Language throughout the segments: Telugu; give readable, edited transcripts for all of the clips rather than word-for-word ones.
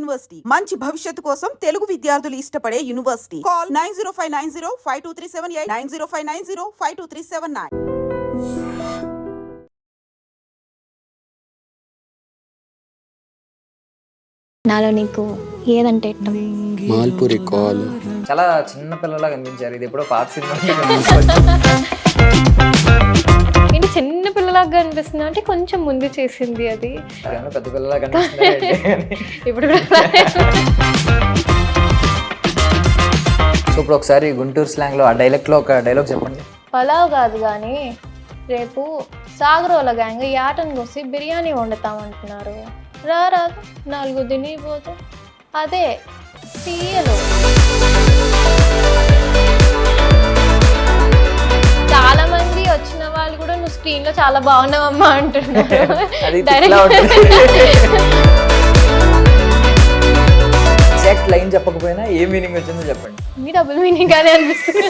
యూనివర్సిటీ మంచి భవిష్యత్తు కోసం తెలుగు విద్యార్థులు ఇష్టపడే యూనివర్సిటీ. కాల్ 9059052378 9059052379. నాలో నీకు ఏదంటే ఇష్టం? మాల్పూరి కాల్. చాలా చిన్న పిల్లలా కనిపించారు. ఇది ఎప్పుడో పాత సినిమా. ఏంటి చిన్న పిల్లలాగా కనిపిస్తుంది అంటే కొంచెం ముందు చేసింది అది. పెద్ద పిల్లలా కనిపిస్తుంది ఇప్పుడు కూడా సో ఇప్పుడు ఒకసారి గుంటూరు స్లాంగ్ లో ఆ డైలాగ్ లో ఒక డైలాగ్ చెప్పండి. పలావ్ కాదు కానీ రేపు సాగరోల గ్యాంగ్ యాటను కోసి బిర్యానీ వండుతామంటున్నారు. రాదు 4 తినిపోతాం. అదే తీయలు. చాలా మంది వచ్చిన వాళ్ళు కూడా నువ్వు స్క్రీన్ లో చాలా బాగున్నావమ్మా అంటున్నారు. ఎగ్జాక్ట్ లైన్ చెప్పకపోయినా ఏ మీనింగ్ వచ్చిందో చెప్పండి. మీ డబుల్ మీనింగ్ గానే అనిపిస్తుంది.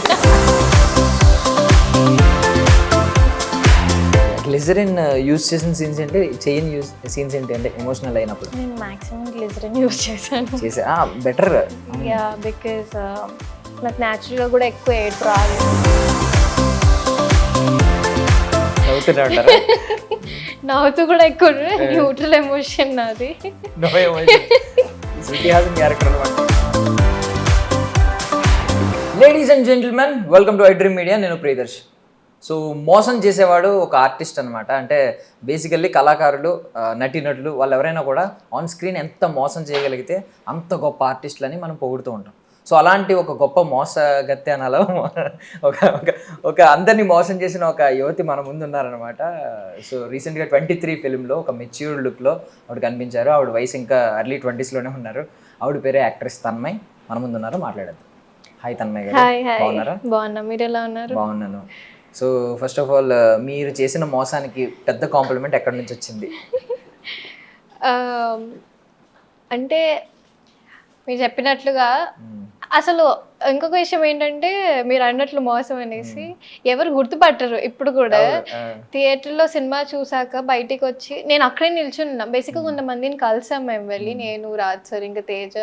గ్లిజరిన్ యూజ్ చేసిన సీన్స్ ఏంటి, చేయని యూజ్ సీన్స్ ఏంటి అంటే ఎమోషనల్ అయినప్పుడు? నేను మాక్సిమం గ్లిజరిన్ యూజ్ చేశాను. బెటర్. యా, బికాజ్ నాకు న్యాచురల్గా కూడా ఎక్కువ ఏడుపు రాదు. నవ్వుతూ కూడా ఎక్కువ న్యూట్రల్ ఎమోషన్ నాది. Ladies and gentlemen, welcome to iDream media. నేను ప్రియదర్శ్. సో మోసం చేసేవాడు ఒక ఆర్టిస్ట్ అనమాట. అంటే బేసికల్లీ కళాకారులు, నటీనటులు వాళ్ళు ఎవరైనా కూడా ఆన్ స్క్రీన్ ఎంత మోసం చేయగలిగితే అంత గొప్ప ఆర్టిస్టులని మనం పొగుడుతూ ఉంటాం. సో అలాంటి ఒక గొప్ప మోసగత్యానాలో ఒక అందరినీ మోసం చేసిన ఒక యువతి మన ముందు ఉన్నారనమాట. సో రీసెంట్గా 23 ఫిలింలో ఒక మెచ్యూర్డ్ లుక్లో ఆవిడ కనిపించారు. ఆవిడ వయసు ఇంకా ఎర్లీ 20sలోనే ఉన్నారు. ఆవిడ పేరే యాక్ట్రెస్ తన్మయ్ మన ముందు ఉన్నారు. మాట్లాడద్దు. హాయ్ తన్మయ్ గారు, బాగున్నారా? బాగున్నా, మీరు ఎలా ఉన్నారు? బాగున్నాను. సో ఫస్ట్ ఆఫ్ ఆల్, మీరు చేసిన మోసానికి పెద్ద కాంప్లిమెంట్ ఎక్కడి నుంచి వచ్చింది? అంటే మీరు చెప్పినట్లుగా అసలు ఇంకొక విషయం ఏంటంటే, మీరు అన్నట్లు మోసం అనేసి ఎవరు గుర్తుపట్టరు ఇప్పుడు కూడా. థియేటర్లో సినిమా చూసాక బయటికి వచ్చి నేను అక్కడే నిల్చున్నా. బేసిక్గా కొంతమందిని కలిసాం మేము వెళ్ళి, నేను, రాజ్ సార్, ఇంకా తేజ.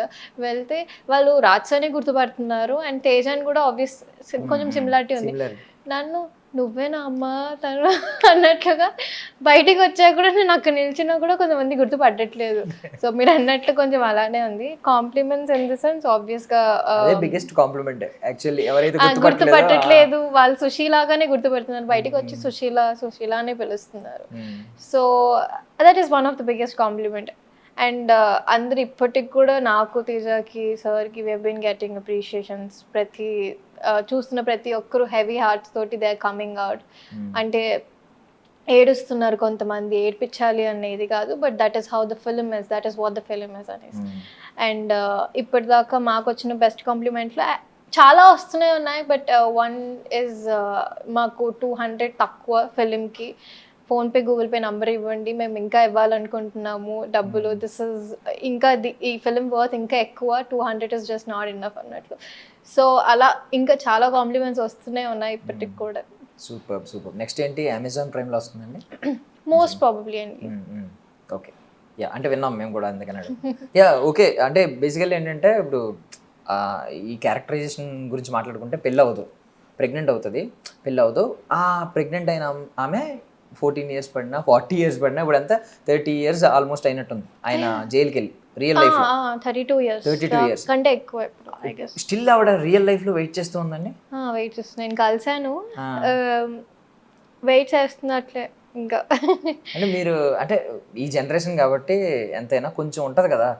వెళ్తే వాళ్ళు రాజ్ సార్ని గుర్తుపడుతున్నారు అండ్ తేజాని కూడా ఆబ్వియస్ కొంచెం సిమిలారిటీ ఉంది. నన్ను నువ్వేనా అమ్మా తను అన్నట్లుగా బయటికి వచ్చాక కూడా నేను అక్కడ నిల్చున్నా కూడా కొంతమంది గుర్తుపట్టట్లేదు. సో మీరు అన్నట్లు కొంచెం అలానే ఉంది. కాంప్లిమెంట్స్ ఇన్ ది సెన్స్ ఆబ్వియస్గా బిగ్గెస్ట్ కాంప్లిమెంట్ యాక్చువల్లీ. ఎవరైతే గుర్తుపట్టట్లేదు వాళ్ళు సుశీలాగానే గుర్తుపడుతున్నారు. బయటికి వచ్చి సుశీల అనే పిలుస్తున్నారు. So that is one of the biggest compliment. And అందరు ఇప్పటికి కూడా నాకు, తేజాకి, సార్కి we have been getting appreciations. చూస్తున్న ప్రతి ఒక్కరు హెవీ హార్ట్స్ తోటి దే ఆర్ కమింగ్ అవుట్. అంటే ఏడుస్తున్నారు కొంతమంది, ఏడ్పించాలి అనేది కాదు, but that is how the film is, that is what the film is అనేసి. అండ్ ఇప్పటిదాకా మాకు వచ్చిన బెస్ట్ కాంప్లిమెంట్లో చాలా వస్తూనే ఉన్నాయి. బట్ వన్ ఈజ్ మాకు 200 తక్కువ ఫిలింకి ఫోన్పే, గూగుల్ పే నంబర్ ఇవ్వండి, మేము ఇంకా ఇవ్వాలనుకుంటున్నాము డబ్బులు. దిస్ ఇస్ ఇంకా ఈ ఫిలిం వర్త్ ఇంకా ఎక్కువ, 200 ఇస్ జస్ట్ నాట్ ఇన్నఫ్ అన్నట్లు. సో అలా ఇంకా చాలా కాంప్లిమెంట్స్ వస్తూనే ఉన్నాయి ఇప్పటికి కూడా. Super super. నెక్స్ట్ ఏంటి? అమెజాన్ ప్రైమ్లో వస్తుందండి మోస్ట్ ప్రాబబ్లీ అండి. ఓకే, యా, అంటే విన్నాం మేము కూడా అందుకని. Yeah, okay. అంటే బేసికల్లీ ఏంటంటే ఇప్పుడు ఈ క్యారెక్టరైజేషన్ గురించి మాట్లాడుకుంటే పెళ్ళి అవ్వదు, ప్రెగ్నెంట్ అవుతుంది. పెళ్ళి అవ్వదు. ఆ ప్రెగ్నెంట్ అయిన ఆమె 14 years పడినా 40 years పడినా ఇప్పుడు అంతా 30 years ఆల్మోస్ట్ అయినట్టుంది. ఆయన జైలుకి వెళ్ళి రియల్ లైఫ్ 32 years కంటే ఎక్కువ ఐ గెస్. స్టిల్ ఆవిడ రియల్ లైఫ్లో వెయిట్ చేస్తూ ఉందండి. వెయిట్ చేస్తుంది. నేను కలిసాను, వెయిట్ చేస్తున్నట్లే ఇంకా. అంటే మీరు అంటే ఈ జనరేషన్ కాబట్టి ఎంతైనా కొంచెం ఉంటుంది కదా,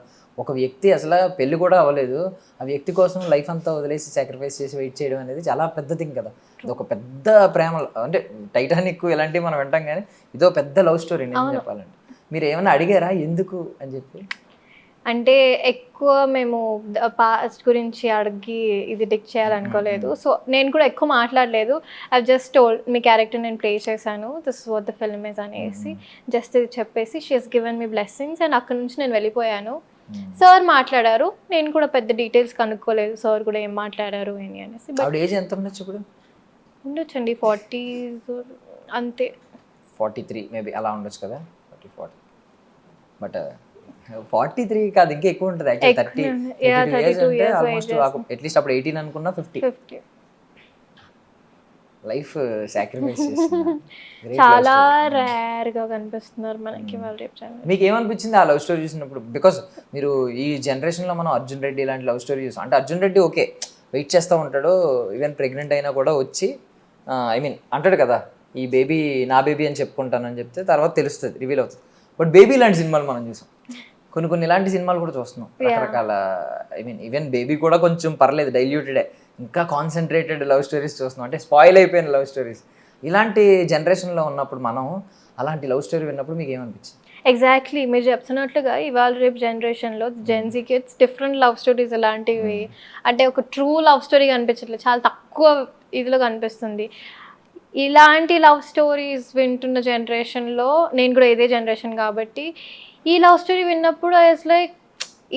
ఒక వ్యక్తి అసలు పెళ్ళి కూడా అవ్వలేదు, ఆ వ్యక్తి కోసం లైఫ్ అంతా వదిలేసి సాక్రిఫైస్ చేసి వెయిట్ చేయడం అనేది చాలా పెద్ద థింగ్ కదా. ఇది ఒక పెద్ద ప్రేమ. అంటే టైటానిక్ ఇలాంటివి మనం వింటాం కానీ ఇదో పెద్ద లవ్ స్టోరీ నేను చెప్పాలంటే. మీరు ఏమైనా అడిగారా ఎందుకు అని చెప్పి? అంటే ఎక్కువ మేము పాస్ట్ గురించి అడిగి ఇది డిక్ చేయాలనుకోలేదు. సో నేను కూడా ఎక్కువ మాట్లాడలేదు. I just told me character నేను ప్లే చేశాను, this is what the film is అనేసి జస్ట్ ఇది చెప్పేసి she has given me blessings and అక్కడ నుంచి నేను వెళ్ళిపోయాను. సార్ మాట్లాడారు, నేను కూడా పెద్ద డీటెయిల్స్ కనుక్కోలేదు సార్ కూడా ఏం మాట్లాడారు అని అనేసి. బట్ ఏజ్ ఎంత ఉండొచ్చు ఇప్పుడు? ఉండొచ్చండి 40s అంతే, 43 మేబీ అలా ఉండొచ్చు కదా, 40. బట్ 43 కాదు, ఇంకా ఎక్కువ ఉంటుంది యాక్చువల్లీ. 30 Yeah, 32 years 32 అంటే years ఆల్మోస్ట్ age అట్లీస్ట్ అప్పుడు 18 అనుకున్నా 50 50. లైఫ్ సాక్రిఫైస్ చేస్తున్నారు. చాలా రేర్గా కనిపిస్తున్నారు మనకి వాళ్ళు రేపు జనరేషన్. మీకు ఏమనిపించింది ఆ లవ్ స్టోరీ చూసినప్పుడు? బికాస్ మీరు ఈ జనరేషన్లో మనం అర్జున్ రెడ్డి ఇలాంటి లవ్ స్టోరీ చూసాం. అంటే అర్జున్ రెడ్డి ఓకే వెయిట్ చేస్తూ ఉంటాడు, ఈవెన్ ప్రెగ్నెంట్ అయినా కూడా వచ్చి ఐ మీన్ అంటాడు కదా ఈ బేబీ నా బేబీ అని చెప్పుకుంటానని చెప్తే తర్వాత తెలుస్తుంది, రివీల్ అవుతుంది. బట్ బేబీ ఇలాంటి సినిమాలు మనం చూసాం, కొన్ని ఇలాంటి సినిమాలు కూడా చూస్తున్నాం రకరకాల. ఐ మీన్ ఈవెన్ బేబీ కూడా కొంచెం పర్లేదు డైల్యూటెడే, ఇంకా కాన్సన్ట్రేటెడ్ లవ్ స్టోరీస్ చూస్తున్నాం, అంటే స్పాయిల్ అయిపోయిన లవ్ స్టోరీస్. ఇలాంటి జనరేషన్లో ఉన్నప్పుడు మనం అలాంటి లవ్ స్టోరీ విన్నప్పుడు మీకు ఏమనిపించింది? ఎగ్జాక్ట్లీ మీరు చెప్తున్నట్లుగా ఇవాళ రేపు జనరేషన్లో Gen Z kids different love stories ఇలాంటివి, అంటే ఒక ట్రూ లవ్ స్టోరీ కనిపించట్లేదు, చాలా తక్కువ ఇదిలో కనిపిస్తుంది. ఇలాంటి లవ్ స్టోరీస్ వింటున్న జనరేషన్లో నేను కూడా ఇదే జనరేషన్ కాబట్టి ఈ లవ్ స్టోరీ విన్నప్పుడు ఐస్ లైక్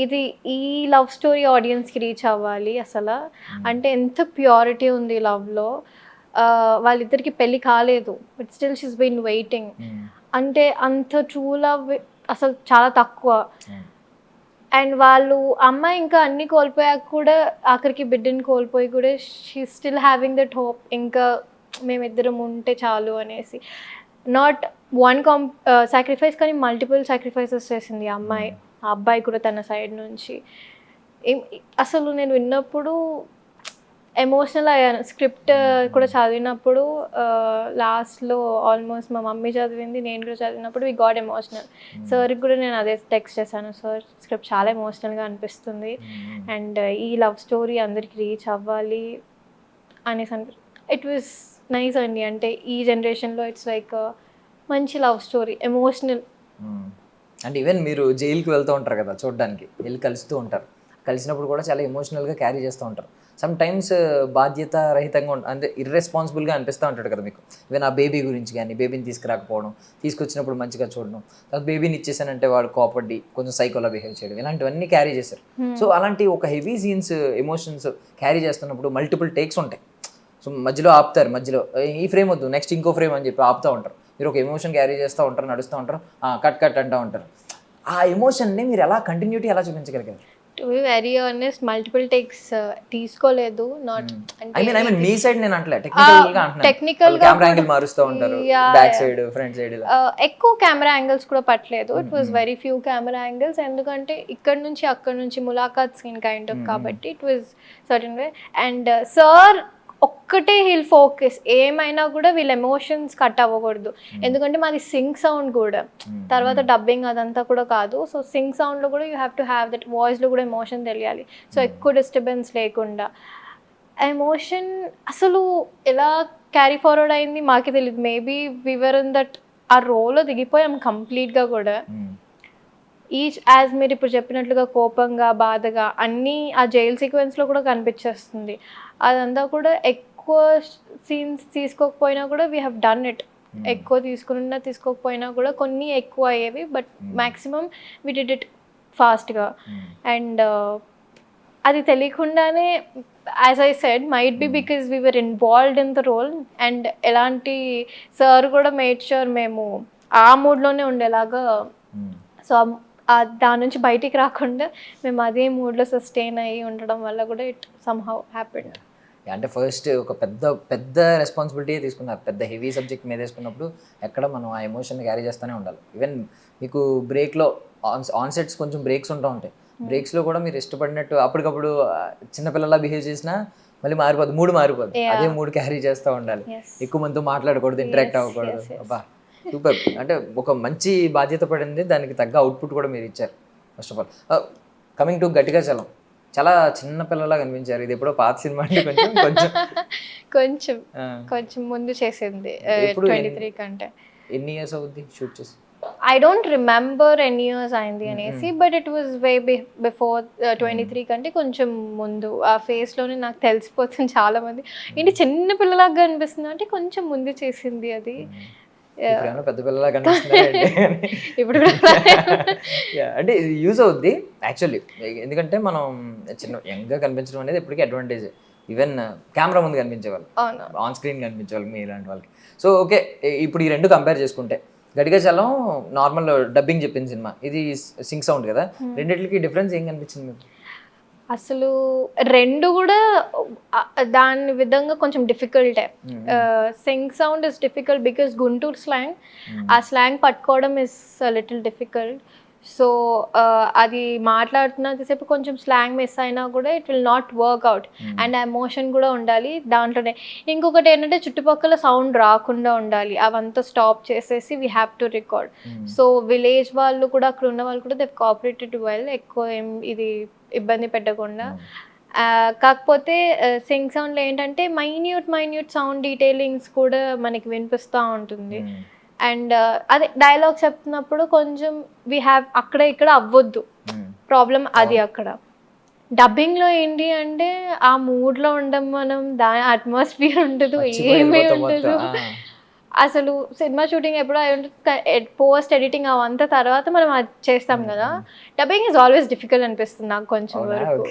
ఇది ఈ లవ్ స్టోరీ ఆడియన్స్కి రీచ్ అవ్వాలి అసలు. అంటే ఎంత ప్యూరిటీ ఉంది లవ్లో. వాళ్ళిద్దరికి పెళ్ళి కాలేదు but still she's been waiting. అంటే అంత ట్రూ లవ్ అసలు చాలా తక్కువ. అండ్ వాళ్ళు అమ్మాయి ఇంకా అన్నీ కోల్పోయాక కూడా ఆఖరికి బిడ్డని కోల్పోయి కూడా she still having that hope, ఇంకా మేమిద్దరం ఉంటే చాలు అనేసి. నాట్ వన్ సాక్రిఫైస్ కానీ మల్టిపుల్ సాక్రిఫైసెస్ చేసింది ఆ అమ్మాయి, ఆ అబ్బాయి కూడా తన సైడ్ నుంచి. అసలు నేను విన్నప్పుడు ఎమోషనల్ అయ్యాను. స్క్రిప్ట్ కూడా చదివినప్పుడు లాస్ట్లో ఆల్మోస్ట్ మా మమ్మీ చదివింది, నేను కూడా చదివినప్పుడు వి గాట్ ఎమోషనల్. సార్కి కూడా నేను అదే టెక్స్ట్ చేశాను, సార్ స్క్రిప్ట్ చాలా ఎమోషనల్గా అనిపిస్తుంది అండ్ ఈ లవ్ స్టోరీ అందరికి రీచ్ అవ్వాలి అనేసి ఇట్ వాస్ నైస్ అండి. అంటే ఈ జనరేషన్లో ఇట్స్ లైక్ మంచి లవ్ స్టోరీ, ఎమోషనల్. అంటే ఈవెన్ మీరు జైలుకి వెళ్తూ ఉంటారు కదా చూడడానికి, వెళ్ళి కలుస్తూ ఉంటారు, కలిసినప్పుడు కూడా చాలా ఎమోషనల్గా క్యారీ చేస్తూ ఉంటారు. సమ్ టైమ్స్ బాధ్యత రహితంగా అంటే ఇర్రెస్పాన్సిబుల్గా అనిపిస్తూ ఉంటాడు కదా మీకు. ఈవెన్ ఆ బేబీ గురించి కానీ, బేబీని తీసుకురాకపోవడం, తీసుకొచ్చినప్పుడు మంచిగా చూడడం, తర్వాత బేబీని ఇచ్చేసానంటే వాడు కోపడి కొంచెం సైకోలా బిహేవ్ చేయడం, ఇలాంటివన్నీ క్యారీ చేశారు. సో అలాంటి ఒక హెవీ సీన్స్ ఎమోషన్స్ క్యారీ చేస్తున్నప్పుడు మల్టిపుల్ టేక్స్ ఉంటాయి. సో మధ్యలో ఆపుతారు, మధ్యలో ఈ ఫ్రేమ్ వద్దు నెక్స్ట్ ఇంకో ఫ్రేమ్ అని చెప్పి ఆపుతూ ఉంటారు. మీరు ఒక ఎమోషన్ క్యారీ చేస్తూ ఉంటారు, నడుస్తూ ఉంటారు, కట్ అంటూ ఉంటారు. ఆ ఎమోషన్ని మీరు ఎలా కంటిన్యూటీ ఎలా చూపించగలిగారు? To be very honest multiple takes తీసుకోలేదు. నాట్ ఐ మీన్ మీ సైడ్ నేను అంటలే, టెక్నికల్ గా కెమెరా యాంగిల్ మారుస్తూ ఉంటారు, బ్యాక్ సైడ్ ఫ్రంట్ సైడ్ ఇలా. ఎక్కువ కెమెరా యాంగిల్స్ కూడా పట్టలేదు. It was very few camera angles, ఎందుకంటే ఇక్కడ నుంచి అక్కడ నుంచి ములాఖాత్ సీన్ కైండ్ ఆఫ్ కాబట్టి it was certain way. And sir ఒక్కటే హిల్ ఫోకస్, ఏమైనా కూడా వీళ్ళ ఎమోషన్స్ కట్ అవ్వకూడదు, ఎందుకంటే మాది సింగ్ సౌండ్ కూడా, తర్వాత డబ్బింగ్ అదంతా కూడా కాదు. సో సింగ్ సౌండ్లో కూడా you have to have that, వాయిస్లో కూడా ఎమోషన్ తెలియాలి. సో ఎక్కువ డిస్టర్బెన్స్ లేకుండా ఎమోషన్ అసలు ఎలా క్యారీ ఫార్వర్డ్ అయింది మాకే తెలియదు. మేబీ వీవర్ ఇన్ దట్ ఆ రోల్లో దిగిపోయాం కంప్లీట్గా కూడా. ఈచ్ యాజ్ మీరు ఇప్పుడు చెప్పినట్లుగా కోపంగా, బాధగా అన్నీ ఆ జైల్ సీక్వెన్స్లో కూడా కనిపించేస్తుంది. అదంతా కూడా ఎక్కువ సీన్స్ తీసుకోకపోయినా కూడా వీ హ్యావ్ డన్ ఇట్. ఎక్కువ తీసుకోకపోయినా కూడా కొన్ని ఎక్కువ అయ్యేవి, but maximum we did it ఫాస్ట్గా. అండ్ అది తెలియకుండానే as I said might be because we were involved in the role. And ఎలాంటి సార్ కూడా మేడ్ ష్యూర్ మేము ఆ మూడ్లోనే ఉండేలాగా. సో దాని నుంచి బయటికి రాకుండా మేము అదే మూడ్లో సస్టైన్ అయ్యి ఉండడం వల్ల కూడా ఇట్ సమ్హౌ హ్యాపెండ్. అంటే ఫస్ట్ ఒక పెద్ద రెస్పాన్సిబిలిటీ తీసుకున్నారు, పెద్ద హెవీ సబ్జెక్ట్ మీద వేసుకున్నప్పుడు ఎక్కడ మనం ఆ ఎమోషన్ క్యారీ చేస్తూనే ఉండాలి. ఈవెన్ మీకు బ్రేక్లో ఆన్ సెట్స్ కొంచెం బ్రేక్స్ ఉంటాయి, బ్రేక్స్లో కూడా మీరు ఇష్టపడినట్టు అప్పటికప్పుడు చిన్నపిల్లలా బిహేవ్ చేసినా మళ్ళీ మారిపోద్ది, మూడు మారిపోద్ది, అదే మూడు క్యారీ చేస్తూ ఉండాలి. ఎక్కువ మందితో మాట్లాడకూడదు, ఇంటరాక్ట్ అవ్వకూడదు. అబ్బా సూపర్. అంటే ఒక మంచి బాధ్యత పడింది, దానికి తగ్గ అవుట్పుట్ కూడా మీరు ఇచ్చారు. First of all coming to గట్టిగా చలం, చాలా చిన్న పిల్లలా కనిపించారు. ఇది ఎప్పుడో పాత సినిమా అంటే కొంచెం ముందు చేసింది 23 కంటే. ఎన్ని ఇయర్స్ అవుద్ది షూట్ చేసి? ఐ డోంట్ రిమెంబర్ ఎన్ని ఇయర్స్ అయింది అనేసి, but it was way before 23 కంటే కొంచెం ముందు. ఆ ఫేస్లోనే నాకు తెలిసిపోతుంది చాలా మంది ఏంటి చిన్న పిల్లలాగా కనిపిస్తుంది అంటే కొంచెం ముందు చేసింది అది. పెద్ద పిల్లలా కనిపిస్తుంది ఇప్పుడు అంటే ఇది యూజ్ అవుద్ది యాక్చువల్లీ, ఎందుకంటే మనం చిన్న యంగ్గా కనిపించడం అనేది ఎప్పటికీ అడ్వాంటేజ్. ఈవెన్ కెమెరా ముందు కనిపించేవాళ్ళు, ఆన్ స్క్రీన్ కనిపించేవాళ్ళు మీ ఇలాంటి వాళ్ళకి. సో ఓకే, ఇప్పుడు ఈ రెండు కంపేర్ చేసుకుంటే గట్టిగా చలం నార్మల్ డబ్బింగ్ చెప్పిన సినిమా, ఇది సింక్ సౌండ్ కదా, రెండిట్లకి డిఫరెన్స్ ఏం కనిపించింది మీకు? అసలు రెండు కూడా దాని విధంగా కొంచెం డిఫికల్టే. Sync sound is difficult because Guntur slang, ఆ స్లాంగ్ పట్టుకోవడం ఇస్ లిటిల్ డిఫికల్ట్. సో అది మాట్లాడుతున్నంతసేపు కొంచెం స్లాంగ్ మిస్ అయినా కూడా it will not work out. And emotion కూడా ఉండాలి దాంట్లోనే. ఇంకొకటి ఏంటంటే చుట్టుపక్కల సౌండ్ రాకుండా ఉండాలి, అవంతా స్టాప్ చేసేసి we have to record. So village వాళ్ళు కూడా, అక్కడ ఉన్న వాళ్ళు కూడా దే కోఆపరేటెడ్ వెల్, ఎక్కువ ఏం ఇది ఇబ్బంది పెట్టకుండా. కాకపోతే సింగ్ సౌండ్లో ఏంటంటే మైన్యూట్ సౌండ్ డీటెయిలింగ్స్ కూడా మనకి వినిపిస్తూ ఉంటుంది. అండ్ అదే డైలాగ్ చెప్తున్నప్పుడు కొంచెం వీ హ్యావ్ అక్కడ ఇక్కడ అవ్వద్దు ప్రాబ్లం, అది అక్కడ. డబ్బింగ్లో ఏంటి అంటే ఆ మూడ్లో ఉండం మనం, దాని అట్మాస్ఫియర్ ఉండదు, ఏమీ ఉండదు. అసలు సినిమా షూటింగ్ ఎప్పుడో అయి ఉంటుంది, పోస్ట్ ఎడిటింగ్ అవంతా తర్వాత మనం అది చేస్తాం కదా. డబ్బింగ్ ఈజ్ ఆల్వేస్ డిఫికల్ట్ అనిపిస్తుంది నాకు కొంచెం వరకు.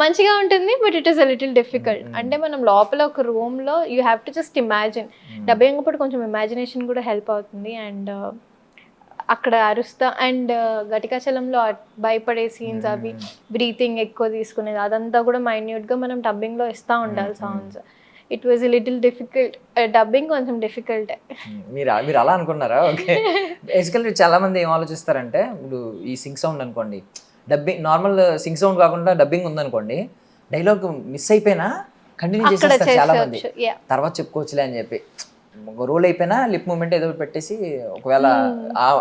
మంచిగా ఉంటుంది but it is a little difficult. అంటే మనం లోపల ఒక రూమ్లో you have to just imagine. Dubbing అప్పుడు కొంచెం ఇమాజినేషన్ కూడా హెల్ప్ అవుతుంది. అండ్ అక్కడ అరుస్తా అండ్ ఘటికాచలంలో భయపడే సీన్స్, అవి బ్రీతింగ్ ఎక్కువ తీసుకునేది, అదంతా కూడా మైన్యూట్గా మనం డబ్బింగ్లో ఇస్తూ ఉండాలి sounds. It was a little difficult. Dubbing కొంచెం డిఫికల్ట్. మీరు అలా అనుకున్నారా? ఓకే. బేసికల్లీ చాలా మంది ఏం ఆలోచిస్తారంటే, ఇప్పుడు ఈ సింక్ సౌండ్ అనుకోండి, డబ్బింగ్ నార్మల్ సింక్ సౌండ్ కాకుండా డబ్బింగ్ ఉందనుకోండి, డైలాగ్ మిస్ అయిపోయినా కంటిన్యూ చేసేస్తారు చాలా మంది, తర్వాత చెప్పుకోవచ్చులే అని చెప్పి. ఒక రోల్ అయిపోయినా లిప్ మూమెంట్ ఏదో పెట్టేసి, ఒకవేళ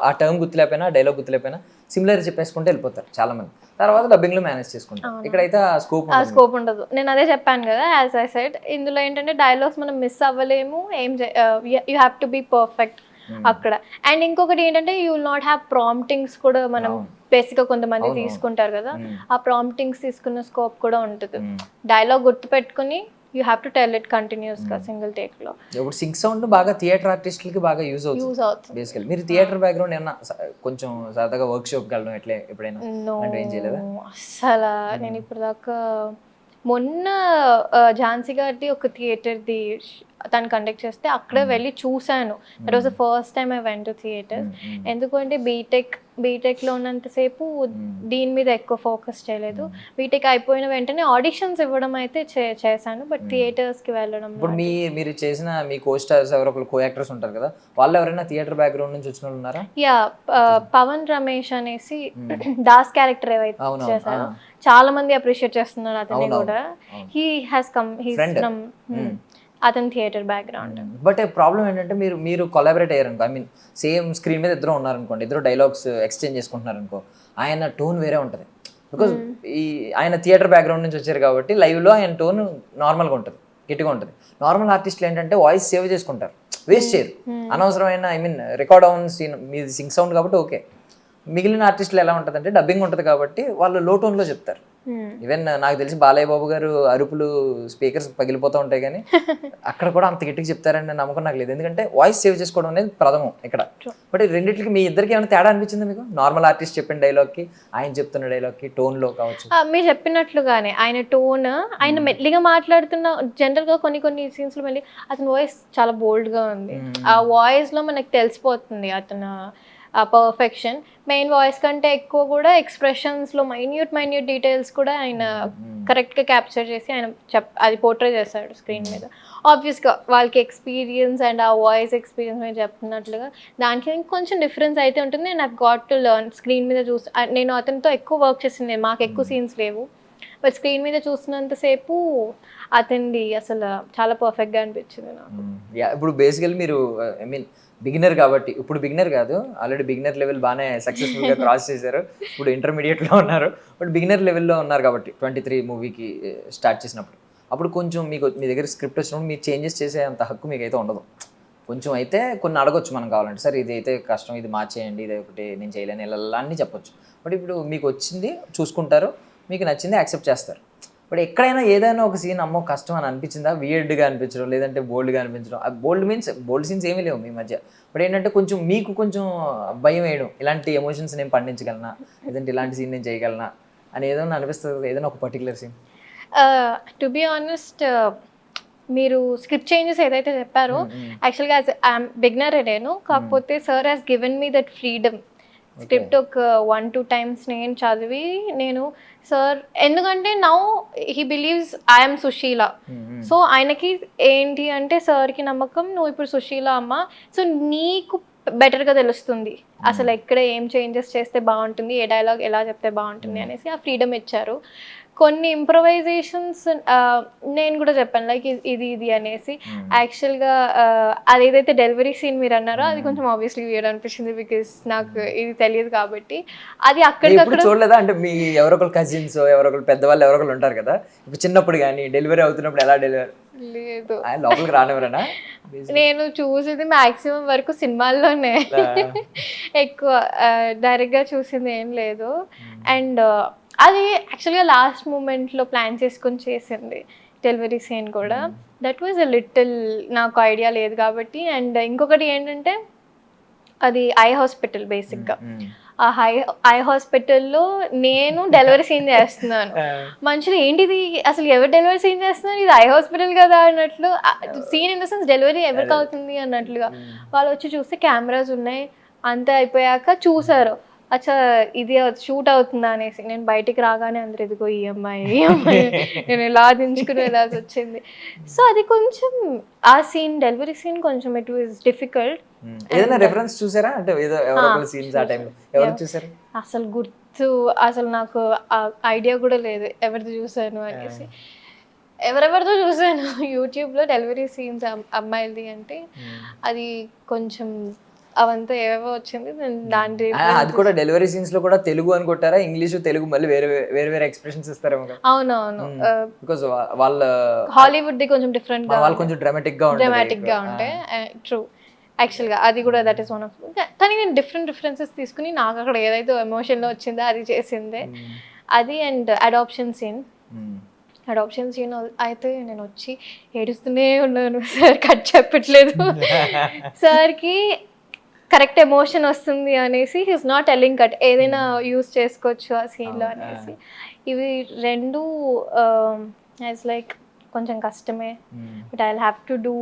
ఆ టర్మ్ గుర్తులేకపోయినా, డైలాగ్ గుర్తులేకపోయినా సిమిలర్ చెప్పేసుకుంటే వెళ్ళిపోతారు చాలా మంది. తర్వాత డబ్బింగ్ లో మేనేజ్ చేసుకుంటాం. ఇక్కడైతే ఆ స్కోప్ ఉండదు. నేను అదే చెప్పాను కదా, యాజ్ ఐ సెడ్, ఇందులో ఏంటంటే డైలాగ్స్ మనం మిస్ అవ్వలేము, you have to be perfect అక్కడ. అండ్ ఇంకొకటి ఏంటంటే you will not have promptings కూడా. మనం బేసిక్గా కొంతమంది తీసుకుంటారు కదా, ఆ ప్రాంప్టింగ్స్ తీసుకున్న స్కోప్ కూడా ఉంటుంది. డైలాగ్ గుర్తుపెట్టుకుని you have to tell it కంటిన్యూస్గా సింగిల్ టేక్లో. ఇప్పుడు సింక్ సౌండ్ బాగా థియేటర్ ఆర్టిస్టులకి బాగా యూజ్ అవుతుంది బేసికల్. మీరు థియేటర్ బ్యాక్గ్రౌండ్ ఏమన్నా కొంచెం సరదాగా వర్క్ షాప్కి వెళ్ళడం ఎట్లా ఎప్పుడైనా ఏం చేయలేదా? అసలు నేను ఇప్పుడు దాకా మొన్న ఝాన్సీ గారిది ఒక థియేటర్ది తను కండక్ట్ చేస్తే అక్కడే వెళ్ళి చూశాను. That was the first time I went to theatre. ఎందుకంటే బీటెక్లో ఉన్నంతసేపు దీని మీద ఎక్కువ ఫోకస్ చేయలేదు. బీటెక్ అయిపోయిన వెంటనే ఆడిషన్స్ ఇవ్వడం అయితే చేశాను, బట్ థియేటర్స్కి వెళ్ళడం. ఇప్పుడు మీరు చేసిన మీ కో స్టార్స్ ఎవరో కో యాక్టర్స్ ఉంటారు కదా, వాళ్ళు ఎవరైనా థియేటర్ బ్యాక్గ్రౌండ్ నుంచి వచ్చిన వాళ్ళు ఉన్నారా? యా, పవన్ రమేష్ అనేసి దాస్ క్యారెక్టర్ ఏవైతే చేశారో చాలా మంది అప్రిషియేట్ చేస్తున్నారు అతన్ని కూడా. He has come, he's from అతని థియేటర్ బ్యాక్గ్రౌండ్. బట్ ప్రాబ్లం ఏంటంటే మీరు కొలాబరేట్ అయ్యారనుకో, ఐ మీన్ సేమ్ స్క్రీన్ మీద ఇద్దరు ఉన్నారనుకోండి, ఇద్దరు డైలాగ్స్ ఎక్స్చేంజ్ చేసుకుంటున్నారు అనుకో, ఆయన టోన్ వేరే ఉంటుంది. బికాజ్ ఆయన థియేటర్ బ్యాక్గ్రౌండ్ నుంచి వచ్చారు కాబట్టి లైవ్లో ఆయన టోన్ నార్మల్గా ఉంటుంది, గట్టిగా ఉంటుంది. నార్మల్ ఆర్టిస్టులు ఏంటంటే వాయిస్ సేవ్ చేసుకుంటారు, వేస్ట్ చేయరు అనవసరమైన. ఐ మీన్ రికార్డ్ అవున్ సీన్ మీది సింక్ సౌండ్ కాబట్టి ఓకే. మిగిలిన ఆర్టిస్టులు ఎలా ఉంటుంది అంటే డబ్బింగ్ ఉంటుంది కాబట్టి వాళ్ళు లో టోన్లో చెప్తారు. ఈవెన్ నాకు తెలిసి బాలయ్య బాబు గారు అరుపులు స్పీకర్స్ పగిలిపోతూ ఉంటాయి, కానీ అక్కడ కూడా అంత గట్టిగా చెప్తారని నమ్మకం నాకు లేదు. ఎందుకంటే వాయిస్ సేవ్ చేసుకోవడం అనేది ప్రథమం ఇక్కడ. బట్ రెండింటికి మీ ఇద్దరికి ఏమైనా తేడా అనిపించింది మీకు? నార్మల్ ఆర్టిస్ట్ చెప్పిన డైలాగ్కి, ఆయన చెప్తున్న డైలాగ్కి టోన్లో కావచ్చు. మీరు చెప్పినట్లుగానే ఆయన టోన్, ఆయన మెల్లిగా మాట్లాడుతున్న జనరల్గా కొన్ని సీన్స్లో మళ్ళీ అతని వాయిస్ చాలా బోల్డ్గా ఉంది. ఆ వాయిస్లో మనకు తెలిసిపోతుంది అతను ఆ పర్ఫెక్షన్. మెయిన్ వాయిస్ కంటే ఎక్కువ కూడా ఎక్స్ప్రెషన్స్లో మైన్యూట్ డీటెయిల్స్ కూడా ఆయన కరెక్ట్గా క్యాప్చర్ చేసి ఆయన అది పోర్ట్రే చేస్తాడు స్క్రీన్ మీద. ఆబ్వియస్గా వాళ్ళకి ఎక్స్పీరియన్స్ అండ్ ఆ వాయిస్ ఎక్స్పీరియన్స్ మీరు చెప్తున్నట్లుగా దానికి కొంచెం డిఫరెన్స్ అయితే ఉంటుంది. And I got to learn screen మీద నేను అతనితో ఎక్కువ వర్క్ చేసింది, మాకు ఎక్కువ సీన్స్ లేవు, బట్ స్క్రీన్ మీద చూసినంతసేపు అతనిది అసలు చాలా పర్ఫెక్ట్గా అనిపించింది నాకు. ఇప్పుడు బేసికల్ మీరు ఐ మీన్ బిగినర్ కాబట్టి, ఇప్పుడు బిగినర్ కాదు, ఆల్రెడీ బిగినర్ లెవెల్ బాగానే సక్సెస్ఫుల్గా క్రాస్ చేశారు, ఇప్పుడు ఇంటర్మీడియట్లో ఉన్నారు, బట్ బిగినర్ లెవెల్లో ఉన్నారు కాబట్టి 23 మూవీకి స్టార్ట్ చేసినప్పుడు అప్పుడు కొంచెం మీ దగ్గర స్క్రిప్ట్ వచ్చినప్పుడు మీరు చేంజెస్ చేసే అంత హక్కు మీకు అయితే ఉండదు. కొంచెం అయితే కొన్ని అడగొచ్చు మనం కావాలంటే, సార్ ఇది అయితే కష్టం, ఇది మార్చేయండి, ఇది ఒకటి నేను చేయలేను, ఇలా అన్నీ చెప్పొచ్చు. బట్ ఇప్పుడు మీకు వచ్చింది చూసుకుంటారు, మీకు నచ్చింది యాక్సెప్ట్ చేస్తారు. బట్ ఎక్కడైనా ఏదైనా ఒక సీన్ అమ్మో కష్టం అని అనిపించిందా? వియర్డ్గా అనిపించడం, లేదంటే బోల్డ్గా అనిపించడం? బోల్డ్ సీన్స్ ఏమీ లేవు మీ మధ్య, బట్ ఏంటంటే కొంచెం మీకు కొంచెం భయం వేయడం, ఇలాంటి ఎమోషన్స్ నేను పండించగలనా, లేదంటే ఇలాంటి సీన్ నేను చేయగలనా అని ఏదైనా అనిపిస్తుంది? ఏదైనా ఒక particular scene? To be honest మీరు స్క్రిప్ట్ చేంజెస్ ఏదైతే చెప్పారో యాక్చువల్గా ఐఎమ్ బిగినర్ నేను, కాకపోతే sir has given me that freedom. Script ఒక 1-2 times నేను చదివి నేను సార్, ఎందుకంటే now he believes I'm Sushila. So ఆయనకి ఏంటి అంటే సార్కి నమ్మకం, నువ్వు ఇప్పుడు సుశీల అమ్మ, సో నీకు బెటర్గా తెలుస్తుంది అసలు ఎక్కడ ఏం చేంజెస్ చేస్తే బాగుంటుంది, ఏ డైలాగ్ ఎలా చెప్తే బాగుంటుంది అనేసి ఆ ఫ్రీడమ్ ఇచ్చారు. కొన్ని ఇంప్రొవైజేషన్స్ నేను కూడా చెప్పాను లైక్ ఇది అనేసి. యాక్చువల్గా అది ఏదైతే డెలివరీ సీన్ మీరు అన్నారో అది కొంచెం ఆబ్వియస్లీ వీర్ అనిపించింది, బికాస్ నాకు ఇది తెలియదు కాబట్టి. అది అక్కడికక్కడ చూడలేదా అంటే మీ ఎవరొకరు కజిన్స్ ఎవరొకరు పెద్దవాళ్ళు ఎవరొకరు ఉంటారు కదా, ఇప్పుడు చిన్నప్పుడు కానీ డెలివరీ అవుతున్నప్పుడు ఎలా డెలివరీ లేదు, లోపలికి రానివరనా? నేను చూసేది మ్యాక్సిమం వరకు సినిమాల్లోనే ఎక్కువ, డైరెక్ట్గా చూసింది ఏం లేదు. అండ్ అది యాక్చువల్గా లాస్ట్ మూమెంట్లో ప్లాన్ చేసుకొని చేసింది డెలివరీ సీన్ కూడా. దట్ వాజ్ అ లిటిల్, నాకు ఐడియా లేదు కాబట్టి. అండ్ ఇంకొకటి ఏంటంటే అది ఐ హాస్పిటల్ బేసిక్గా. ఆ ఐ హాస్పిటల్లో నేను డెలివరీ సీన్ చేస్తున్నాను. మనుషులు ఏంటిది అసలు ఎవరు డెలివరీ సీన్ చేస్తున్నారు, ఇది ఐ హాస్పిటల్ కదా అన్నట్లు, scene in the sense delivery ఎవరికి అవుతుంది అన్నట్లుగా. వాళ్ళు వచ్చి చూస్తే కెమెరాస్ ఉన్నాయి, అంతా అయిపోయాక చూసారు అచ్చా ఇది షూట్ అవుతుందా అనేసి. నేను బయటికి రాగానే అందరు ఎదుగో ఈ అమ్మాయి నేను ఇలా దించుకుని వెళ్ళాల్సి వచ్చింది. సో అది కొంచెం ఆ సీన్ డెలివరీ సీన్ కొంచెం ఇట్ వాజ్ డిఫికల్ట్. ఏదైనా రెఫరెన్స్ చూసారా అంటే ఏదో ఎవరో సీన్స్ ఆ టైంలో ఎవరు చూసారు? అసలు గుర్తు, అసలు నాకు ఐడియా కూడా లేదు ఎవరిది చూసాను అనేసి. ఎవరెవరితో చూసాను యూట్యూబ్లో డెలివరీ సీన్స్ అమ్మాయిలది అంటే, అది కొంచెం అవంతా ఏవేవో వచ్చింది. దాని అది కూడా డెలివరీ సీన్స్ లో కూడా తెలుగు అని కొట్టారా, ఇంగ్లీష్ తెలుగు మళ్ళీ వేరే వేరే ఎక్స్ప్రెషన్స్ ఇస్తారేమో? అవునవును, బికాజ్ వాళ్ళ హాలీవుడ్ ది కొంచెం డిఫరెంట్ గా, వాళ్ళు కొంచెం డ్రామాటిక్ గా ఉంటే ట్రూ. యాక్చువల్గా అది కూడా దట్ ఈస్ వన్ ఆఫ్, కానీ నేను డిఫరెన్సెస్ తీసుకుని నాకు అక్కడ ఏదైతే ఎమోషన్లో వచ్చిందో అది చేసిందే అది. అండ్ అడాప్షన్ సీన్ అయితే నేను వచ్చి ఏడుస్తూనే ఉన్నాను, సార్ కట్ చెప్పట్లేదు, సార్కి కరెక్ట్ ఎమోషన్ వస్తుంది అనేసి హీస్ నాట్ టెల్లింగ్ కట్, ఏదైనా యూస్ చేసుకోవచ్చు ఆ సీన్లో అనేసి. ఇవి రెండు యాజ్ లైక్ కొంచెం కష్టమే, but I will have to do.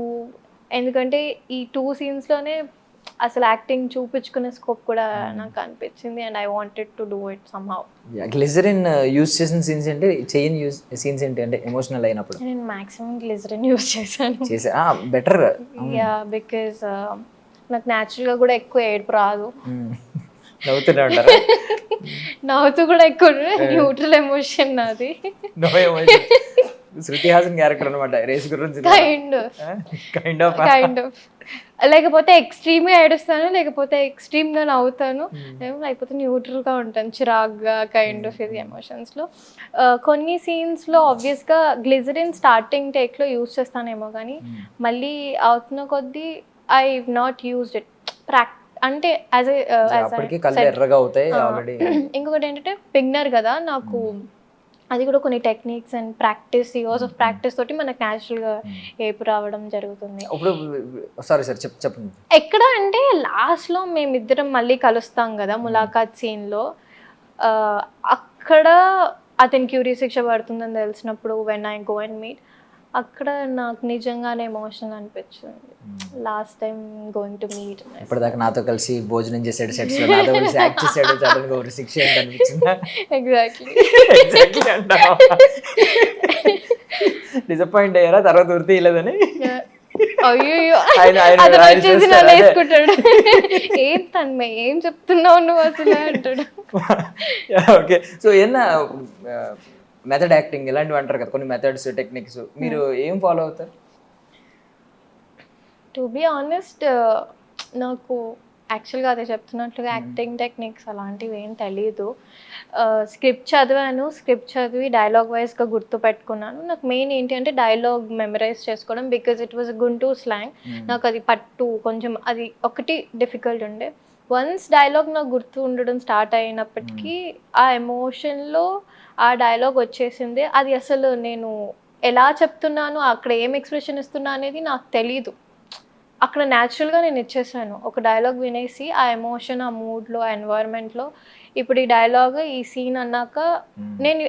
ఎందుకంటే ఈ 2 scenesలోనే అసలు యాక్టింగ్ చూపించుకునే స్కోప్ కూడా నాకు అనిపించింది. And I wanted to do it somehow. Glycerin use చేసిన సీన్స్ ఏంటి, చేయని సీన్స్ ఏంటి అంటే ఎమోషనల్ అయినప్పుడు? నేను మాక్సిమం గ్లిజరిన్ యూస్ చేశాను. బెటర్. యా, బికాజ్ నాకు న్యాచురల్గా కూడా ఎక్కువ ఏడుపు రాదు, నవ్వుతూనే ఉంటారు. నవ్వుతూ కూడా ఎక్కువ న్యూట్రల్ ఎమోషన్ నాది. శృతి హాసన్ క్యారెక్టర్ అనమాట రేస్ గురించి. కైండ్ ఆఫ్ లేకపోతే ఎక్స్ట్రీమ్గా ఏడుస్తాను, లేకపోతే ఎక్స్ట్రీమ్గా నవ్వుతాను, లేకపోతే న్యూట్రల్గా ఉంటాను, చిరాగ్గా కైండ్ ఆఫ్ ఇది ఎమోషన్స్లో. కొన్ని సీన్స్లో ఆబ్వియస్గా గ్లిజరిన్ స్టార్టింగ్ టేక్లో యూజ్ చేస్తానేమో, కానీ మళ్ళీ అవుతున్న కొద్దీ ఐ నాట్ యూజ్డ్ ఇట్. అంటే ఇంకొకటి ఏంటంటే బిగినర్ కదా, నాకు అది కూడా కొన్ని techniques and practice, years of practice తోటి మనకు న్యాచురల్గా ఏపు రావడం జరుగుతుంది. చెప్పండి. ఎక్కడ అంటే లాస్ట్లో మేమిద్దరం మళ్ళీ కలుస్తాం కదా ములాఖాత్ సీన్లో, అక్కడ అతనికి ఉరి శిక్ష పడుతుందని తెలిసినప్పుడు when I go and meet, అక్కడ నాకు నిజంగానే ఎమోషనల్ అనిపించింది. Last time going to meet. ఇప్పటిదాకా నాతో కలిసి భోజనం చేసాడు, సెట్స్ లో నాతో కలిసి యాక్ట్ చేసాడు, సడన్ గా శిక్ష ఏంటి అనిపించిందా? ఎగ్జాక్ట్లీ డిసప్పాయింట్ అయ్యారా తర్వాత ఉరి తీయలేదని? అయ్యో అతను వచ్చేసి నన్ను వేసుకుంటాడు, ఏం తన్మయ్ ఏం చెప్తున్నావు నువ్వు అసలు అంటాడు. ఓకే, సో ఏమన్నా మెథడ్ యాక్టింగ్ ఇలాంటివి అంటారు కదా, కొన్ని మెథడ్స్ టెక్నిక్స్, మీరు ఏం ఫాలో అవుతారు? టు బి ఆనెస్ట్ నాకు యాక్చువల్గా అదే చెప్తున్నట్లుగా యాక్టింగ్ టెక్నిక్స్ అలాంటివి ఏం తెలీదు. స్క్రిప్ట్ చదివి డైలాగ్ వైజ్గా గుర్తుపెట్టుకున్నాను. నాకు మెయిన్ ఏంటి అంటే డైలాగ్ మెమరైజ్ చేసుకోవడం, because it was Guntur slang. నాకు అది కొంచెం అది ఒకటి డిఫికల్ట్ ఉండే. వన్స్ డైలాగ్ నాకు గుర్తు ఉండడం స్టార్ట్ అయినప్పటికీ ఆ ఎమోషన్లో ఆ డైలాగ్ వచ్చేసింది. అది అసలు నేను ఎలా చెప్తున్నాను, అక్కడ ఏం ఎక్స్ప్రెషన్ ఇస్తున్నా అనేది నాకు తెలీదు. అక్కడ న్యాచురల్గా నేను ఇచ్చేసాను. ఒక డైలాగ్ వినేసి ఆ ఎమోషన్, ఆ మూడ్లో, ఆ ఎన్వైర్న్మెంట్లో ఇప్పుడు ఈ డైలాగ్ ఈ సీన్ అన్నాక నేను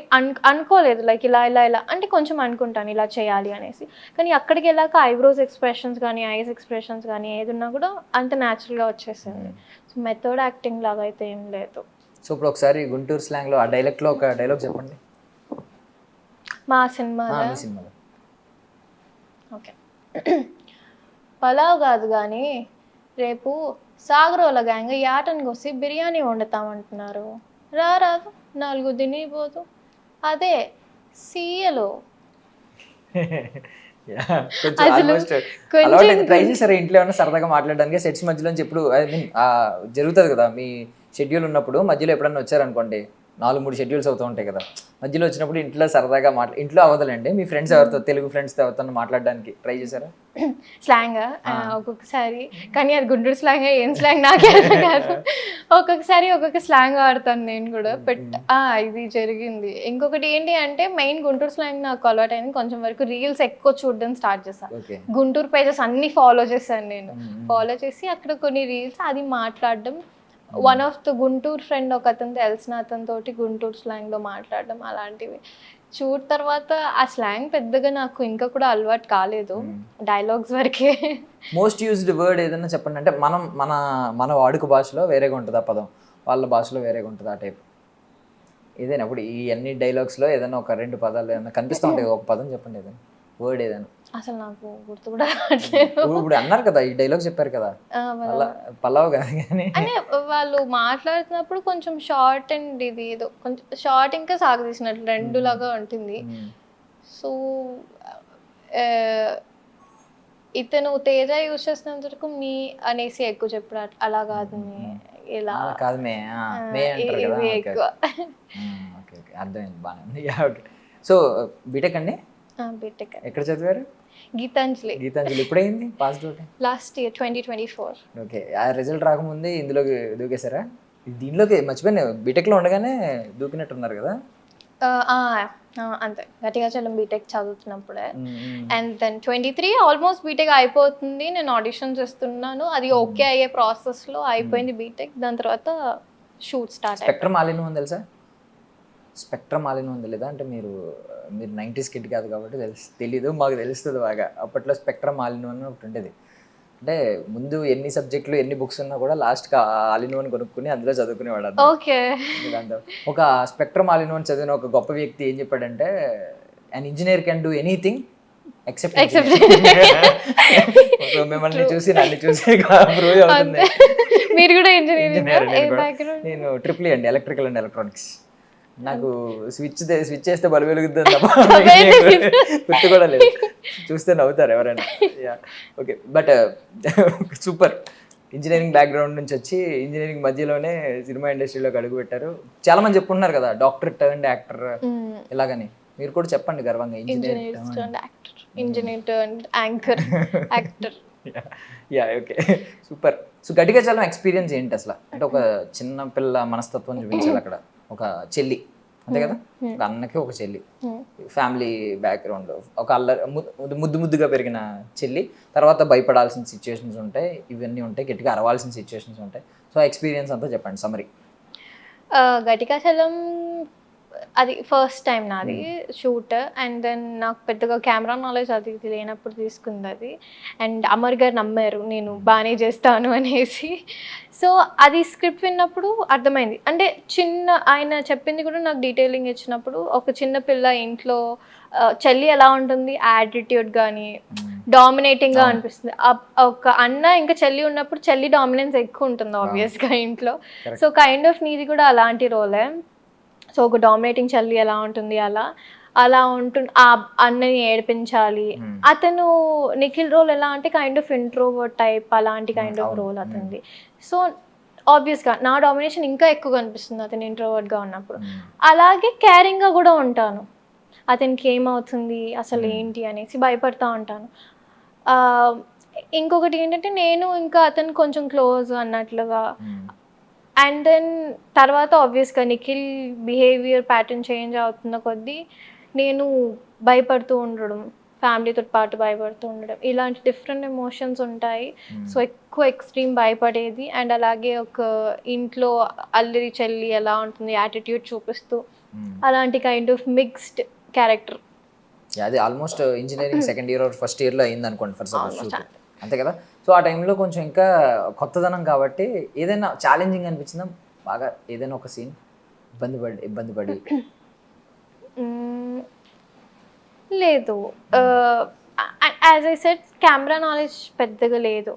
అనుకోలేదు లైక్ ఇలా ఇలా ఇలా అంటే కొంచెం అనుకుంటాను ఇలా చేయాలి అనేసి, కానీ అక్కడికి వెళ్ళాక ఐబ్రోస్ ఎక్స్ప్రెషన్స్ కానీ ఐస్ ఎక్స్ప్రెషన్స్ కానీ ఏది ఉన్నా కూడా అంత న్యాచురల్గా వచ్చేసింది. సో మెథడ్ యాక్టింగ్ లాగా అయితే ఏం లేదు. సో ఇప్పుడు ఒకసారి గుంటూరు స్లాంగ్లో ఆ డైలాగ్లో ఒక డైలాగ్ చెప్పండి మా సినిమాలో. మీ సినిమాలో. ఓకే. పలావ్ కాదు కానీ రేపు సాగరోల గ్యాంగ్ యాటను కోసి బిర్యానీ వండుతామంటున్నారు, రాదు 4 తినిపోదు. అదే సీయలో ట్రై చేశారు ఇంట్లో ఏమైనా సరదాగా మాట్లాడడానికి సెట్స్ మధ్యలోంచి ఎప్పుడు ఐ మీన్ జరుగుతుంది కదా మీ షెడ్యూల్ ఉన్నప్పుడు మధ్యలో ఎప్పుడన్నా వచ్చారనుకోండి 4-3 షెడ్యూల్స్ అవుతూ ఉంటాయి కదా, మధ్యలో వచ్చినప్పుడు ఇంట్లో సరదాగా ఇంట్లో అవ్వదులేండి మీ ఫ్రెండ్స్ ఎవరితో తెలుగు ఫ్రెండ్స్తో ఎవరితో మాట్లాడడానికి ట్రై చేశారా? స్లాంగ్ ఒక్కొక్కసారి, కానీ అది గుంటూరు స్లాంగ్ ఏం స్లాంగ్ నాకే అర్థం కాదు. ఒక్కొక్కసారి ఒక్కొక్క స్లాంగ్ వాడతాను నేను కూడా, బట్ ఇది జరిగింది. ఇంకొకటి ఏంటి అంటే మెయిన్ గుంటూరు స్లాంగ్ నాకు అలవాటు అయింది కొంచెం వరకు, రీల్స్ ఎక్కువ చూడడం స్టార్ట్ చేశాను. గుంటూరు పేజెస్ అన్ని ఫాలో చేశాను నేను, ఫాలో చేసి అక్కడ కొన్ని రీల్స్ అది మాట్లాడడం. One of the Guntur friend ఒక అతను తెలిసిన అతనితోటి గుంటూరు స్లాంగ్లో మాట్లాడడం అలాంటివి చూడ తర్వాత ఆ స్లాంగ్ పెద్దగా నాకు ఇంకా కూడా అలవాటు కాలేదు, డైలాగ్స్ వరకే. మోస్ట్ యూజ్డ్ వర్డ్ ఏదైనా చెప్పండి, అంటే మన వాడుక భాషలో వేరేగా ఉంటుంది ఆ పదం, వాళ్ళ భాషలో వేరేగా ఉంటుంది ఆ టైప్ ఏదైనా. ఇప్పుడు ఈ అన్ని డైలాగ్స్లో ఏదైనా ఒక 2 పదాలు ఏదైనా కనిపిస్తూ ఉంటాయి, ఒక పదం చెప్పండి ఏదైనా వర్డ్ ఏదైనా. అసలు నాకు గుర్తు కూడా రావట్లేదు. ఇప్పుడు అన్నారు కదా ఈ డైలాగ్ చెప్పారు కదా, పలావ్ కాదు కానీ అంటే వాళ్ళు మాట్లాడుతున్నప్పుడు కొంచెం షార్ట్ అండ్ ఇది ఏదో కొంచెం షార్ట్ ఇంకా సాగదీసినట్లు 2 లాగా ఉంటుంది. సో ఇతను తేజ యూజ్ చేసినంత వరకు మీ అనేసి ఎక్కువ చెప్పాడు, అలా కాదు ఇలా కాదు ఇది ఎక్కువ. అర్థమైంది బాగానే ఉంది. ఓకే. సో బీటెక్ అండి, బీటెక్ ఎక్కడ చదివారు? గీతాంజలి. గీతాంజలి ఎప్పుడైంది pass out? Last year 2024. Okay. ఆ రిజల్ట్ రాకముందే ఇందులోకి దూకేశారా? దీనిలోకి మర్చిపోయిన బీటెక్లో ఉండగానే దూకినట్టున్నారు కదా? అంతే, గట్టిగా చలం బీటెక్ చదువుతున్నప్పుడే. అండ్ దెన్ 23 ఆల్మోస్ట్ బీటెక్ అయిపోతుంది, నేను ఆడిషన్స్ ఇస్తున్నాను, అది ఓకే అయ్యే ప్రాసెస్లో అయిపోయింది బీటెక్. దాని తర్వాత shoot start. Spectrum all in one తెలుసా? స్పెక్ట్రమ్ ఆల్ ఇన్ వన్ తెలీదా? అంటే మీరు 90s కిడ్ కాదు కాబట్టి తెలీదు, మాకు తెలుస్తుంది బాగా. అప్పట్లో స్పెక్ట్రమ్ ఆల్ ఇన్ వన్ ఒకటి ఉండేది, అంటే ముందు ఎన్ని సబ్జెక్టులు ఎన్ని బుక్స్ ఉన్నా కూడా లాస్ట్కి ఆల్ ఇన్ వన్ కొనుక్కుని అందులో చదువుకునేవాడు. ఓకే. దాంతో ఒక స్పెక్ట్రమ్ ఆల్ ఇన్ వన్ చదివిన ఒక గొప్ప వ్యక్తి ఏం చెప్పాడంటే, an engineer can do anything except. మిమ్మల్ని చూసి నన్ను చూసి ప్రూవ్ అవుతుంది. మీరు కూడా ఇంజనీరింగ్? నేను ట్రిపుల్ అండి, ఎలక్ట్రికల్ అండ్ ఎలక్ట్రానిక్స్. నాకు స్విచ్ చేస్తే బల్బు వెలుగుతుంది తప్ప గుర్తు కూడా లేదు, చూస్తే నవ్వుతారు ఎవరైనా. Okay, but super. Engineering background నుంచి వచ్చి ఇంజనీరింగ్ మధ్యలోనే సినిమా ఇండస్ట్రీలోకి అడుగు పెట్టారు. చాలా మంది చెప్పుకుంటున్నారు కదా డాక్టర్ టర్న్డ్ యాక్టర్ ఇలాగని, మీరు కూడా చెప్పండి గర్వంగా engineer turned anchor actor. Yeah, okay, super. So గట్టిగా చాలా ఎక్స్పీరియన్స్ ఏంటి అసలు? అంటే ఒక చిన్న పిల్ల మనస్తత్వం చూపించాలి అక్కడ, ఒక చెల్లి అంతే కదా, ఒక అన్నకి ఒక చెల్లి, ఫ్యామిలీ బ్యాక్గ్రౌండ్, ఒక ముద్దుగా పెరిగిన చెల్లి, తర్వాత భయపడాల్సిన సిచ్యువేషన్స్ ఉంటాయి, ఇవన్నీ ఉంటాయి, గట్టిగా అరవాల్సిన సిచ్యువేషన్స్ ఉంటాయి. సో ఎక్స్పీరియన్స్ అంతా చెప్పండి, సమ్మరీ. గట్టిగా చలం అది ఫస్ట్ టైం నాది షూట్, అండ్ దెన్ నాకు పెద్దగా కెమెరా నాలెడ్జ్ అది ఇది లేనప్పుడు తీసుకుంది అది. అండ్ అమర్ గారు నమ్మారు నేను బాగానే చేస్తాను అనేసి. సో అది స్క్రిప్ట్ విన్నప్పుడు అర్థమైంది, అంటే ఆయన చెప్పింది కూడా నాకు డీటెయిలింగ్ ఇచ్చినప్పుడు, ఒక చిన్న పిల్ల ఇంట్లో చెల్లి ఎలా ఉంటుంది యాటిట్యూడ్ కానీ డామినేటింగ్గా అనిపిస్తుంది. ఒక అన్న ఇంకా చెల్లి ఉన్నప్పుడు చెల్లి డామినెన్స్ ఎక్కువ ఉంటుంది ఆబ్వియస్గా ఇంట్లో. సో కైండ్ ఆఫ్ నీది కూడా అలాంటి రోలే. సో ఒక డామినేటింగ్ చెల్లి ఎలా ఉంటుంది అలా ఉంటుంది, ఆ అన్నని ఏడిపించాలి. అతను నిఖిల్ రోల్ ఎలా అంటే కైండ్ ఆఫ్ ఇంట్రోవర్ట్ టైప్, అలాంటి కైండ్ ఆఫ్ రోల్ అతనిది. సో ఆబ్వియస్గా నా డామినేషన్ ఇంకా ఎక్కువ కనిపిస్తుంది అతను ఇంట్రోవర్ట్గా ఉన్నప్పుడు. అలాగే కేరింగ్గా కూడా ఉంటాను, అతనికి ఏమవుతుంది అసలు ఏంటి అనేసి భయపడతా ఉంటాను. ఇంకొకటి ఏంటంటే నేను ఇంకా అతను కొంచెం క్లోజ్ అన్నట్లుగా. అండ్ దెన్ తర్వాత ఆబ్వియస్గా నిఖిల్ బిహేవియర్ ప్యాటర్న్ చేంజ్ అవుతున్న కొద్దీ నేను భయపడుతూ ఉండడం, ఫ్యామిలీతో పాటు భయపడుతూ ఉండడం, ఇలాంటి డిఫరెంట్ ఎమోషన్స్ ఉంటాయి. సో ఎక్కువ ఎక్స్ట్రీమ్ భయపడేది, అండ్ అలాగే ఒక ఇంట్లో అల్లరి చెల్లి ఎలా ఉంటుంది యాటిట్యూడ్ చూపిస్తూ, అలాంటి కైండ్ ఆఫ్ మిక్స్డ్ క్యారెక్టర్. అది almost engineering second year first ఇయర్లో అయింది అనుకోండి ఫర్ సపోజ్ షూట్, అంతే కదా. సో ఆ టైంలో కొంచెం ఇంకా కొత్తదనం కాబట్టి ఏదైనా ఛాలెంజింగ్ అనిపించిందా బాగా, ఏదైనా ఒక సీన్ ఇబ్బంది పడి? లేదు, as I said camera knowledge పెద్దగా లేదు.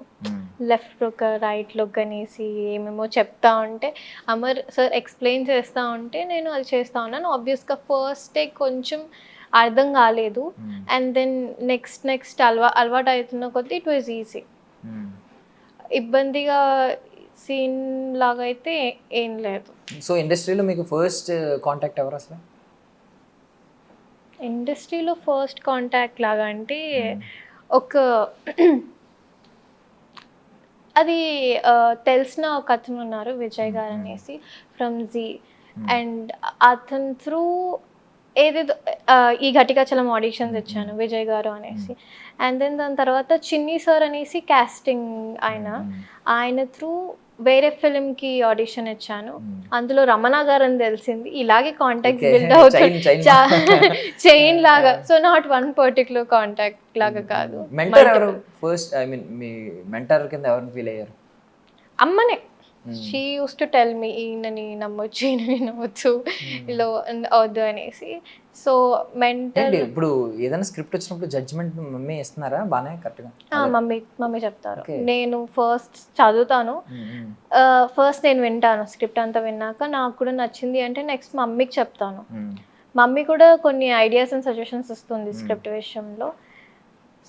లెఫ్ట్ లుక్ రైట్ లుక్ అనేసి ఏమేమో చెప్తా ఉంటే, అమర్ సార్ ఎక్స్ప్లెయిన్ చేస్తూ ఉంటే నేను అది చేస్తూ ఉన్నాను. ఆబ్వియస్గా ఫస్ట్ డే కొంచెం అర్థం కాలేదు, అండ్ దెన్ నెక్స్ట్ అలవాటు అవుతున్న కొద్దీ ఇట్ వాజ్ ఈజీ. ఇబ్బందిగా సీన్ లాగా అయితే ఏం లేదు. సో ఇండస్ట్రీలో మీకు ఫస్ట్ కాంటాక్ట్ ఎవరు అసలు? ఇండస్ట్రీలో ఫస్ట్ కాంటాక్ట్ లాగా అంటే ఒక అది తెలిసిన ఒక అతను ఉన్నారు, విజయ్ గారు అనేసి, ఫ్రమ్ జీ. అండ్ అతను త్రూ ఏదేదో ఈ ఘటికాచలం ఆడిషన్స్ ఇచ్చాను విజయ్ గారు అనేసి. అండ్ దెన్ దాని తర్వాత చిన్ని సార్ అనేసి కాస్టింగ్ ఆయన త్రూ వేరే ఫిలింకి ఆడిషన్ ఇచ్చాను. అందులో రమణ గారు అని తెలిసింది. ఇలాగే కాంటాక్ట్ బిల్డ్ అవుతుంది చైన్ లాగా. So not one particular contact లాగా కాదు. మెంటర్ ఎవరు first? I mean me mentor కింద ఎవరిని ఫీల్ అయ్యారు? అమ్మనే. She use to tell me ఈయనని నమ్మొచ్చు, ఈయనని నమ్మొచ్చు, ఇలా అవద్దు అనేసి. So mentor. ఇప్పుడు ఏదైనా స్క్రిప్ట్ వచ్చినప్పుడు జడ్జ్మెంట్ మమ్మీ ఇస్తున్నారా బాగానే కరెక్ట్గా? మమ్మీ చెప్తారు. నేను ఫస్ట్ చదువుతాను, ఫస్ట్ నేను వింటాను, స్క్రిప్ట్ అంతా విన్నాక నాకు కూడా నచ్చింది అంటే నెక్స్ట్ మమ్మీకి చెప్తాను. మమ్మీ కూడా కొన్ని ఐడియాస్ అండ్ సజెషన్స్ ఇస్తుంది స్క్రిప్ట్ విషయంలో.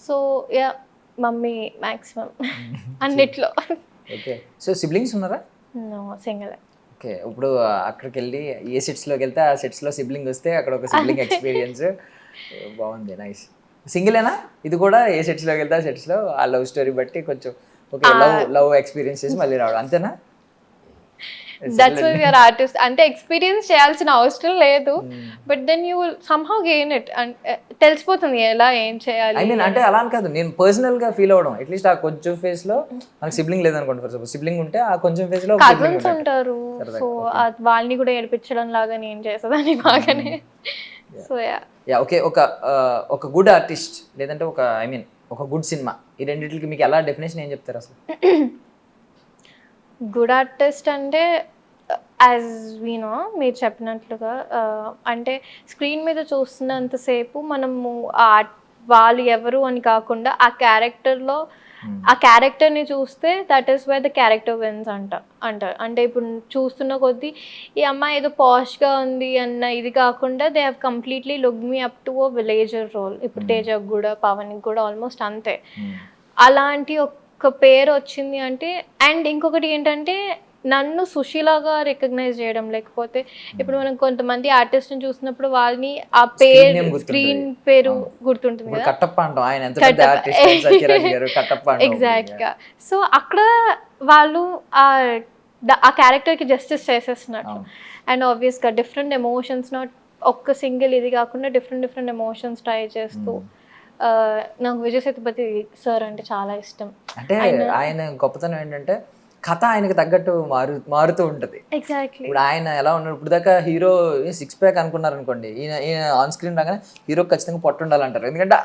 సో యా, మమ్మీ మ్యాక్సిమం అన్నిట్లో. ఓకే. సో సిబ్లింగ్స్ ఉన్నారా? No, single. ఓకే. ఇప్పుడు అక్కడికి వెళ్ళి ఏ సెట్స్లోకి వెళ్తే ఆ సెట్స్లో సిబ్లింగ్ వస్తే అక్కడ ఒక సిబ్లింగ్ ఎక్స్పీరియన్స్ బాగుంది, నైస్. సింగిలేనా ఇది కూడా? ఏ సెట్స్లోకి వెళ్తే ఆ సెట్స్లో ఆ లవ్ స్టోరీ బట్టి కొంచెం ఓకే లవ్ ఎక్స్పీరియన్స్ చేసి మళ్ళీ రావడం, అంతేనా? That's why we are artist. అంటే ఎక్స్పీరియన్స్ చేయాల్సిన అవసరం లేదు, but then you will somehow gain it. తెలిసిపోతుంది ఎలా ఏం చేయాలి. ఐ మీన్ అంటే అలా అని కాదు, నేను పర్సనల్ గా ఫీల్ అవ్వడం, అట్లీస్ట్ ఆ కొంచెం ఫేజ్ లో నాకు సిబ్లింగ్ లేదనుకోండి ఫర్ సపోజ్, సిబ్లింగ్ ఉంటే ఆ కొంచెం ఫేజ్ లో కజిన్స్ ఉంటారు, సో వాళ్ళని కూడా ఏడిపించడం లాగా నేను చేసేదాన్ని బాగానే. So yeah okay. ఒక గుడ్ ఆర్టిస్ట్ లేదంటే ఒక ఐ మీన్ ఒక గుడ్ సినిమా, ఈ రెండింటికి మీకు ఎలా డెఫినేషన్ ఏం చెప్తారు అసలు? గుడ్ ఆర్టిస్ట్ అంటే యాజ్ వీ నో, మీరు చెప్పినట్లుగా అంటే స్క్రీన్ మీద చూస్తున్నంతసేపు మనము వాళ్ళు ఎవరు అని కాకుండా ఆ క్యారెక్టర్లో ఆ క్యారెక్టర్ని చూస్తే that is why the character wins అంటారు. అంటే ఇప్పుడు చూస్తున్న కొద్దీ ఈ అమ్మాయి ఏదో పాష్గా ఉంది అన్న ఇది కాకుండా they have completely look me up to a villager role. ఇప్పుడు తేజకు కూడా పవన్కి కూడా ఆల్మోస్ట్ అంతే. అలాంటి ఒక పేరు వచ్చింది అంటే, అండ్ ఇంకొకటి ఏంటంటే నన్ను సుశీలాగా రికగ్నైజ్ చేయడం, లేకపోతే ఇప్పుడు మనం కొంతమంది ఆర్టిస్ట్ని చూసినప్పుడు వాళ్ళని ఆ పేరు స్క్రీన్ పేరు గుర్తుంటుంది కదా, ఎగ్జాక్ట్గా. సో అక్కడ వాళ్ళు ఆ క్యారెక్టర్కి జస్టిస్ చేసేస్తున్నట్టు. అండ్ ఆబ్వియస్గా డిఫరెంట్ ఎమోషన్స్, నాట్ ఒక్క సింగిల్ ఇది కాకుండా డిఫరెంట్ ఎమోషన్స్ ట్రై చేస్తూ. నాకు విజయ్ సేతుపతి సార్ అంటే చాలా ఇష్టం. అంటే ఆయన గొప్పతనం ఏంటంటే కథ ఆయనకు తగ్గట్టు మారుతూ ఉంటుంది. ఎగ్జాక్ట్లీ. ఇప్పుడు ఆయన ఎలా ఉన్నాడు, ఇప్పుడు దాకా హీరో 6 ప్యాక్ అనుకున్నారు అనుకోండి, ఈయన ఆన్ స్క్రీన్ రాగానే హీరో ఖచ్చితంగా పొట్టు ఉండాలంటారు. ఎందుకంటే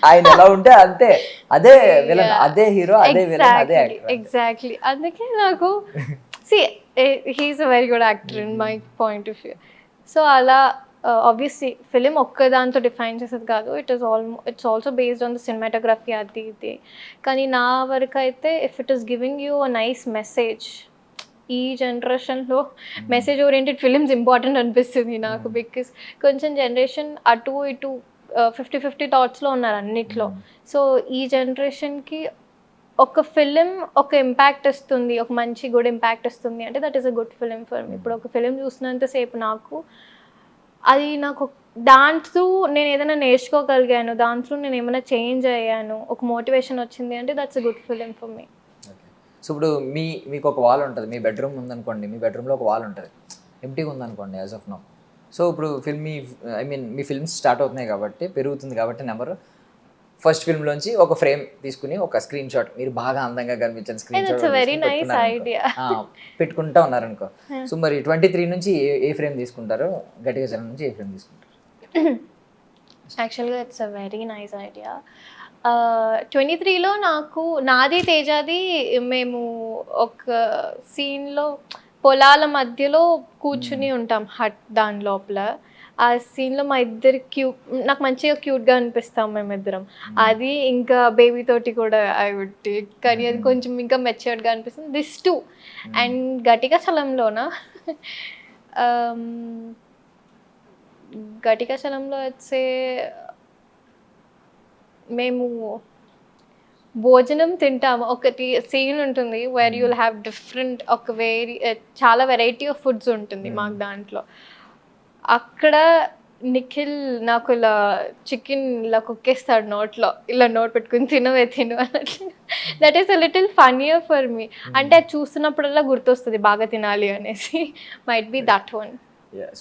ఆయన ఎలా ఉంటే అంతే, అదే విలన్, అదే హీరో, అదే విలన్, అదే యాక్టర్. ఎగ్జాక్ట్లీ. అందుకే నాకు he is a very good actor in my point of view. So అలా ఆబ్వియస్లీ ఫిలిం ఒక్కదాంతో డిఫైన్ చేసేది కాదు, it's also based on the cinematography అది ఇది. కానీ నా వరకు అయితే if it is giving you a nice message, ఈ జనరేషన్లో మెసేజ్ ఓరియంటెడ్ ఫిలిమ్స్ ఇంపార్టెంట్ అనిపిస్తుంది నాకు. బికాస్ కొంచెం జనరేషన్ అటు ఇటు 50-50 థాట్స్లో ఉన్నారు అన్నిట్లో. సో ఈ జనరేషన్కి ఒక ఫిలిం ఒక ఇంపాక్ట్ ఇస్తుంది, ఒక మంచి గుడ్ ఇంపాక్ట్ ఇస్తుంది అంటే that is a good film for me. ఇప్పుడు ఒక ఫిలిం చూసినంతసేపు నాకు దాంట్లో నేను ఏదైనా నేర్చుకోగలిగాను, దాంట్లో నేను ఏమైనా చేంజ్ అయ్యాను, ఒక మోటివేషన్ వచ్చింది అంటే that's a good film for me. So ఇప్పుడు మీకు ఒక వాల్ ఉంటుంది, మీ బెడ్రూమ్ ఉందనుకోండి, మీ బెడ్రూమ్లో ఒక వాల్ ఉంటుంది, ఎంప్టీగా ఉందనుకోండి యాజ్ ఆఫ్ నౌ. సో ఇప్పుడు మీ ఫిల్మ్స్ స్టార్ట్ అవుతున్నాయి కాబట్టి, పెరుగుతుంది కాబట్టి నెంబర్, ఫస్ట్ ఫిల్మ్లోంచి ఒక ఫ్రేమ్ తీసుకుని ఒక స్క్రీన్ షాట్ మీరు బాగా అందంగా కనిపించిన screen It's a very nice idea. పెట్టుకుంటా ఉన్నారనుకో. సో మరి 23 నుంచి ఏ ఫ్రేమ్ తీసుకుంటారు, గట్టిగా చలం నుంచి ఏ ఫ్రేమ్ తీసుకుంటారు? యాక్చువల్గా it's a very nice idea. 23లో నాకు నాది తేజాది మేము ఒక సీన్లో పొలాల మధ్యలో కూర్చుని ఉంటాం హట్ దాని లోపల. ఆ సీన్లో మా ఇద్దరు నాకు మంచిగా క్యూట్గా అనిపిస్తాం మేమిద్దరం. అది ఇంకా బేబీ తోటి కూడా ఐ వుడ్ టేక్, కానీ అది కొంచెం ఇంకా మెచ్యూర్డ్గా అనిపిస్తుంది. దిస్ టూ అండ్ గట్టిగా చలంలోన గట్టిగా చలంలో వచ్చే మేము భోజనం తింటాము. ఒకటి సీన్ ఉంటుంది వేర్ యుల్ హ్యావ్ డిఫరెంట్ చాలా వెరైటీ ఆఫ్ ఫుడ్స్ ఉంటుంది మాకు దాంట్లో. అక్కడ నిఖిల్ నాకు ఇలా చికెన్ ఇలా కుక్కేస్తాడు నోట్లో, ఇలా నోట్ పెట్టుకుని తిను అన్నట్లు. That is a little funnier for me. అంటే అది చూస్తున్నప్పుడల్లా గుర్తొస్తుంది బాగా తినాలి అనేసి. Might be that one.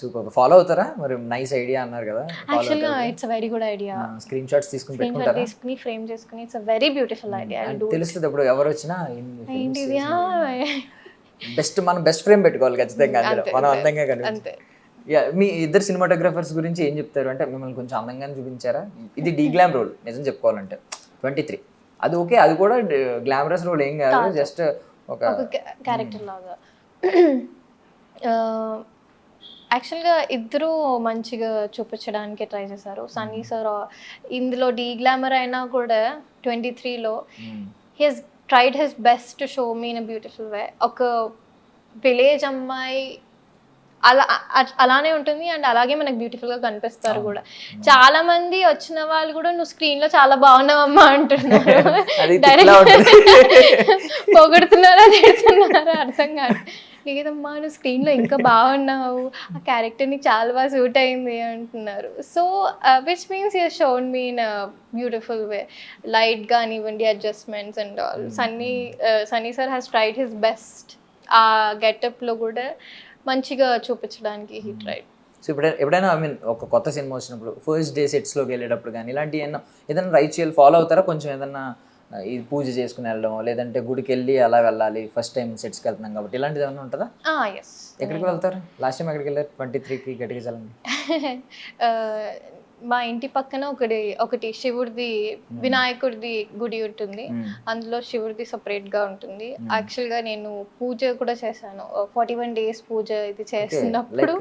Super. Follow అవుతారా మరి? నైస్ ఐడియా అన్నారు కదా. యాక్చువల్గా it's a very good idea. Screen shots తీసుకుని పెట్టుకుంటారా? తీసుకుని ఫ్రేమ్ చేసుకుని it's a very beautiful idea. తెలుస్తుంది ఇప్పుడు ఎవరు వచ్చినా ఏంటిది మనం బెస్ట్ ఫ్రేమ్ పెట్టుకోవాలి ఖచ్చితంగా, అందులో మనం అందంగా కనిపించాలి. అంతే. మీ ఇద్దరు సినిమాటోగ్రాఫర్స్ గురించి ఏం చెప్తారు? అంటే మిమ్మల్ని కొంచెం అందంగానే చూపించారా? ఇది డీ గ్లామ్ రోల్ నిజం చెప్పుకోవాలంటే 23 అది ఓకే, అది కూడా గ్లామరస్ రోల్ ఏం కాదు, జస్ట్ ఒక క్యారెక్టర్ లాగా. యాక్చువల్గా ఇద్దరు మంచిగా చూపించడానికి ట్రై చేశారు. సన్నీ సార్ ఇందులో డీ గ్లామర్ అయినా కూడా 23లో he has tried his best to show me in a beautiful way. ఒక విలేజ్ అమ్మాయి అలానే ఉంటుంది అండ్ అలాగే మనకు బ్యూటిఫుల్గా కనిపిస్తారు కూడా. చాలా మంది వచ్చిన వాళ్ళు కూడా నువ్వు స్క్రీన్లో చాలా బాగున్నావమ్మా అంటున్నారు. డైరెక్ట్ పొగుడుతున్నారా తిడుతున్నారా అర్థం కాదు. లేదమ్మా నువ్వు స్క్రీన్లో ఇంకా బాగున్నావు, ఆ క్యారెక్టర్ నీకు చాలా బాగా సూట్ అయింది అంటున్నారు. So which means you shown me in beautiful way. Light కానివ్వండి, adjustments and all. Sunny sir has tried his best. ఆ గెటప్లో కూడా మంచిగా చూపించడానికి హీ ట్రైడ్. సో ఎప్పుడైనా ఐ మీన్ ఒక కొత్త సినిమా వచ్చినప్పుడు ఫస్ట్ డే సెట్స్లోకి వెళ్ళేటప్పుడు కానీ ఇలాంటి ఏదైనా రైచువల్ ఫాలో అవుతారా? కొంచెం ఏదన్నా ఇది పూజ చేసుకుని వెళ్ళడం, లేదంటే గుడికి వెళ్ళి అలా వెళ్ళాలి, ఫస్ట్ టైం సెట్స్కి వెళ్తున్నాం కాబట్టి ఇలాంటిది ఏమైనా ఉంటుందా? ఎస్. ఎక్కడికి వెళ్తారు? లాస్ట్ టైం ఎక్కడికి వెళ్ళారు 23కి గట్టిగా చలండి? మా ఇంటి పక్కన ఒకటి శివుడిది వినాయకుడిది గుడి ఉంటుంది. అందులో శివుడిది సపరేట్గా ఉంటుంది. యాక్చువల్గా నేను పూజ కూడా చేశాను 41 days పూజ ఇది చేస్తున్నప్పుడు.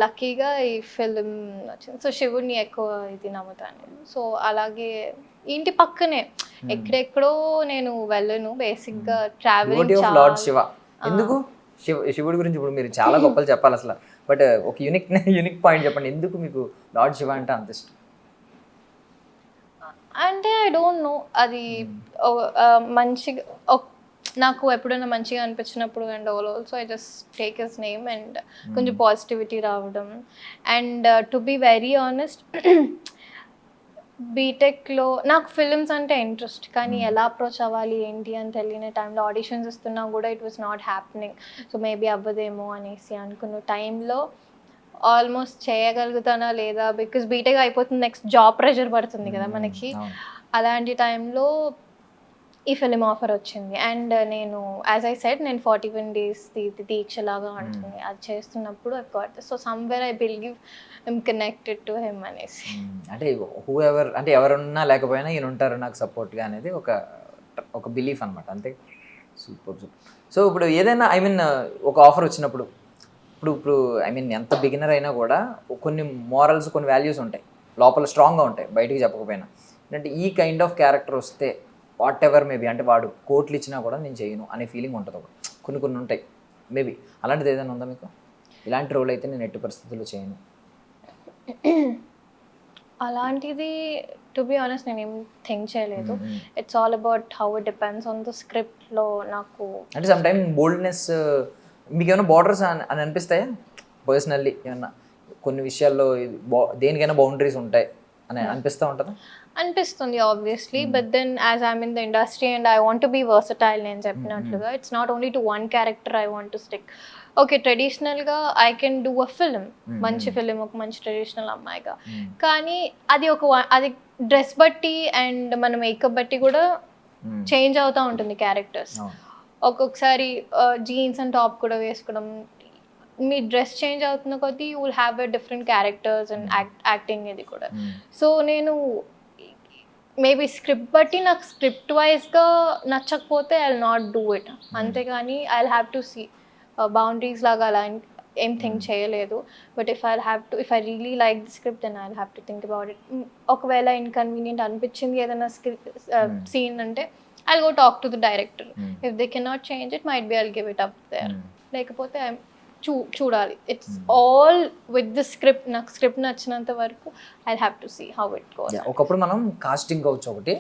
లక్కీగా ఈ ఫిల్మ్ వచ్చింది. సో శివుడిని ఎక్కువ ఇది నమ్ముతాను నేను. సో అలాగే ఇంటి పక్కనే ఎక్కడెక్కడో నేను వెళ్ళను. బేసిక్గా ట్రావెలింగ్ లార్డ్ శివ ఎందుకు శివుడి గురించి ఇప్పుడు మీరు చాలా గొప్పలు చెప్పాలి అసలు, బట్ ఒక యూనిక్ పాయింట్ చెప్పండి, ఎందుకు మీకు లార్డ్ శివ అంటే అంత ఇష్టం? అంటే ఐ డోంట్ నో, అది మంచిగా నాకు ఎప్పుడైనా మంచిగా అనిపించినప్పుడు and also I just take his name and కొంచెం పాజిటివిటీ రావడం. And to be very honest బీటెక్లో నాకు ఫిల్మ్స్ అంటే ఇంట్రెస్ట్, కానీ ఎలా అప్రోచ్ అవ్వాలి ఏంటి అని తెలియని టైంలో ఆడిషన్స్ ఇస్తున్నా కూడా it was not happening. So maybe అవ్వదేమో అనేసి అనుకున్న టైంలో ఆల్మోస్ట్ చేయగలుగుతానా లేదా, బికాస్ బీటెక్ అయిపోతుంది, నెక్స్ట్ జాబ్ ప్రెషర్ పడుతుంది కదా మనకి. అలాంటి టైంలో ఈ ఫిలిం ఆఫర్ వచ్చింది. అండ్ నేను యాజ్ ఐ సెడ్ నేను 41 days దీక్షలాగా ఉంటుంది అది చేస్తున్నప్పుడు I got. So somewhere I believe I'm connected to him అనేసి. అంటే అంటే ఎవరున్నా లేకపోయినా ఈయన ఉంటారు నాకు సపోర్ట్గా అనేది ఒక బిలీఫ్ అనమాట, అంతే. సూపర్. సో ఇప్పుడు ఏదైనా ఐ మీన్ ఒక ఆఫర్ వచ్చినప్పుడు ఇప్పుడు ఐ మీన్ ఎంత బిగినర్ అయినా కూడా కొన్ని మోరల్స్ కొన్ని వాల్యూస్ ఉంటాయి లోపల స్ట్రాంగ్గా ఉంటాయి, బయటికి చెప్పకపోయినా. అంటే ఈ కైండ్ ఆఫ్ క్యారెక్టర్ వస్తే వాట్ ఎవర్ మేబీ, అంటే వాడు కోట్లు ఇచ్చినా కూడా నేను చేయను అనే ఫీలింగ్ ఉంటుంది. కొన్ని ఉంటాయి మేబీ, అలాంటిది ఏదైనా ఉందా మీకు? ఇలాంటి రోల్ అయితే నేను ఎట్టి పరిస్థితుల్లో చేయను అలాంటిది టు బి ఆనెస్ట్ నేను ఏం థింక్ చేయలేదు. It's all about how it depends on the స్క్రిప్ట్లో. నాకు అంటే సమ్ టైమ్ బోల్డ్నెస్ మీకు ఏమైనా బార్డర్స్ అని అనిపిస్తాయా పర్సనల్లీ? ఏమన్నా కొన్ని విషయాల్లో దేనికైనా బౌండరీస్ ఉంటాయి అని అనిపిస్తూ ఉంటుందా? అనిపిస్తుంది obviously, but then as I'm in the industry and I want to be versatile. నేను చెప్పినట్లుగా it's not only to one character I want to stick. Okay ట్రెడిషనల్గా I can do a film, మంచి ఫిలిం, ఒక మంచి ట్రెడిషనల్ అమ్మాయిగా. కానీ అది అది డ్రెస్ బట్టి అండ్ మన మేకప్ బట్టి కూడా చేంజ్ అవుతూ ఉంటుంది క్యారెక్టర్స్. ఒక్కొక్కసారి జీన్స్ అండ్ టాప్ కూడా వేసుకోవడం, మీ డ్రెస్ చేంజ్ అవుతున్న కొద్దీ you will have a different characters and acting ఇది కూడా. సో నేను మేబీ స్క్రిప్ట్ బట్టి నాకు స్క్రిప్ట్ వైజ్గా నచ్చకపోతే I will not do it, అంతేగాని I will have to see boundaries లాగా అలా ఏం థింక్ చేయలేదు. But if I really like the script then I will have to think about it. ఒకవేళ ఇన్కన్వీనియంట్ అనిపించింది ఏదైనా సీన్ అంటే I will go talk to the director. If they cannot change it might be I will give it up there. లేకపోతే చూడాలి. It's all with the script. నాకు స్క్రిప్ట్ నచ్చినంత వరకు I have to see how it goes. ఒకప్పుడు మనం కాస్టింగ్ కౌచ్ ఒకటి,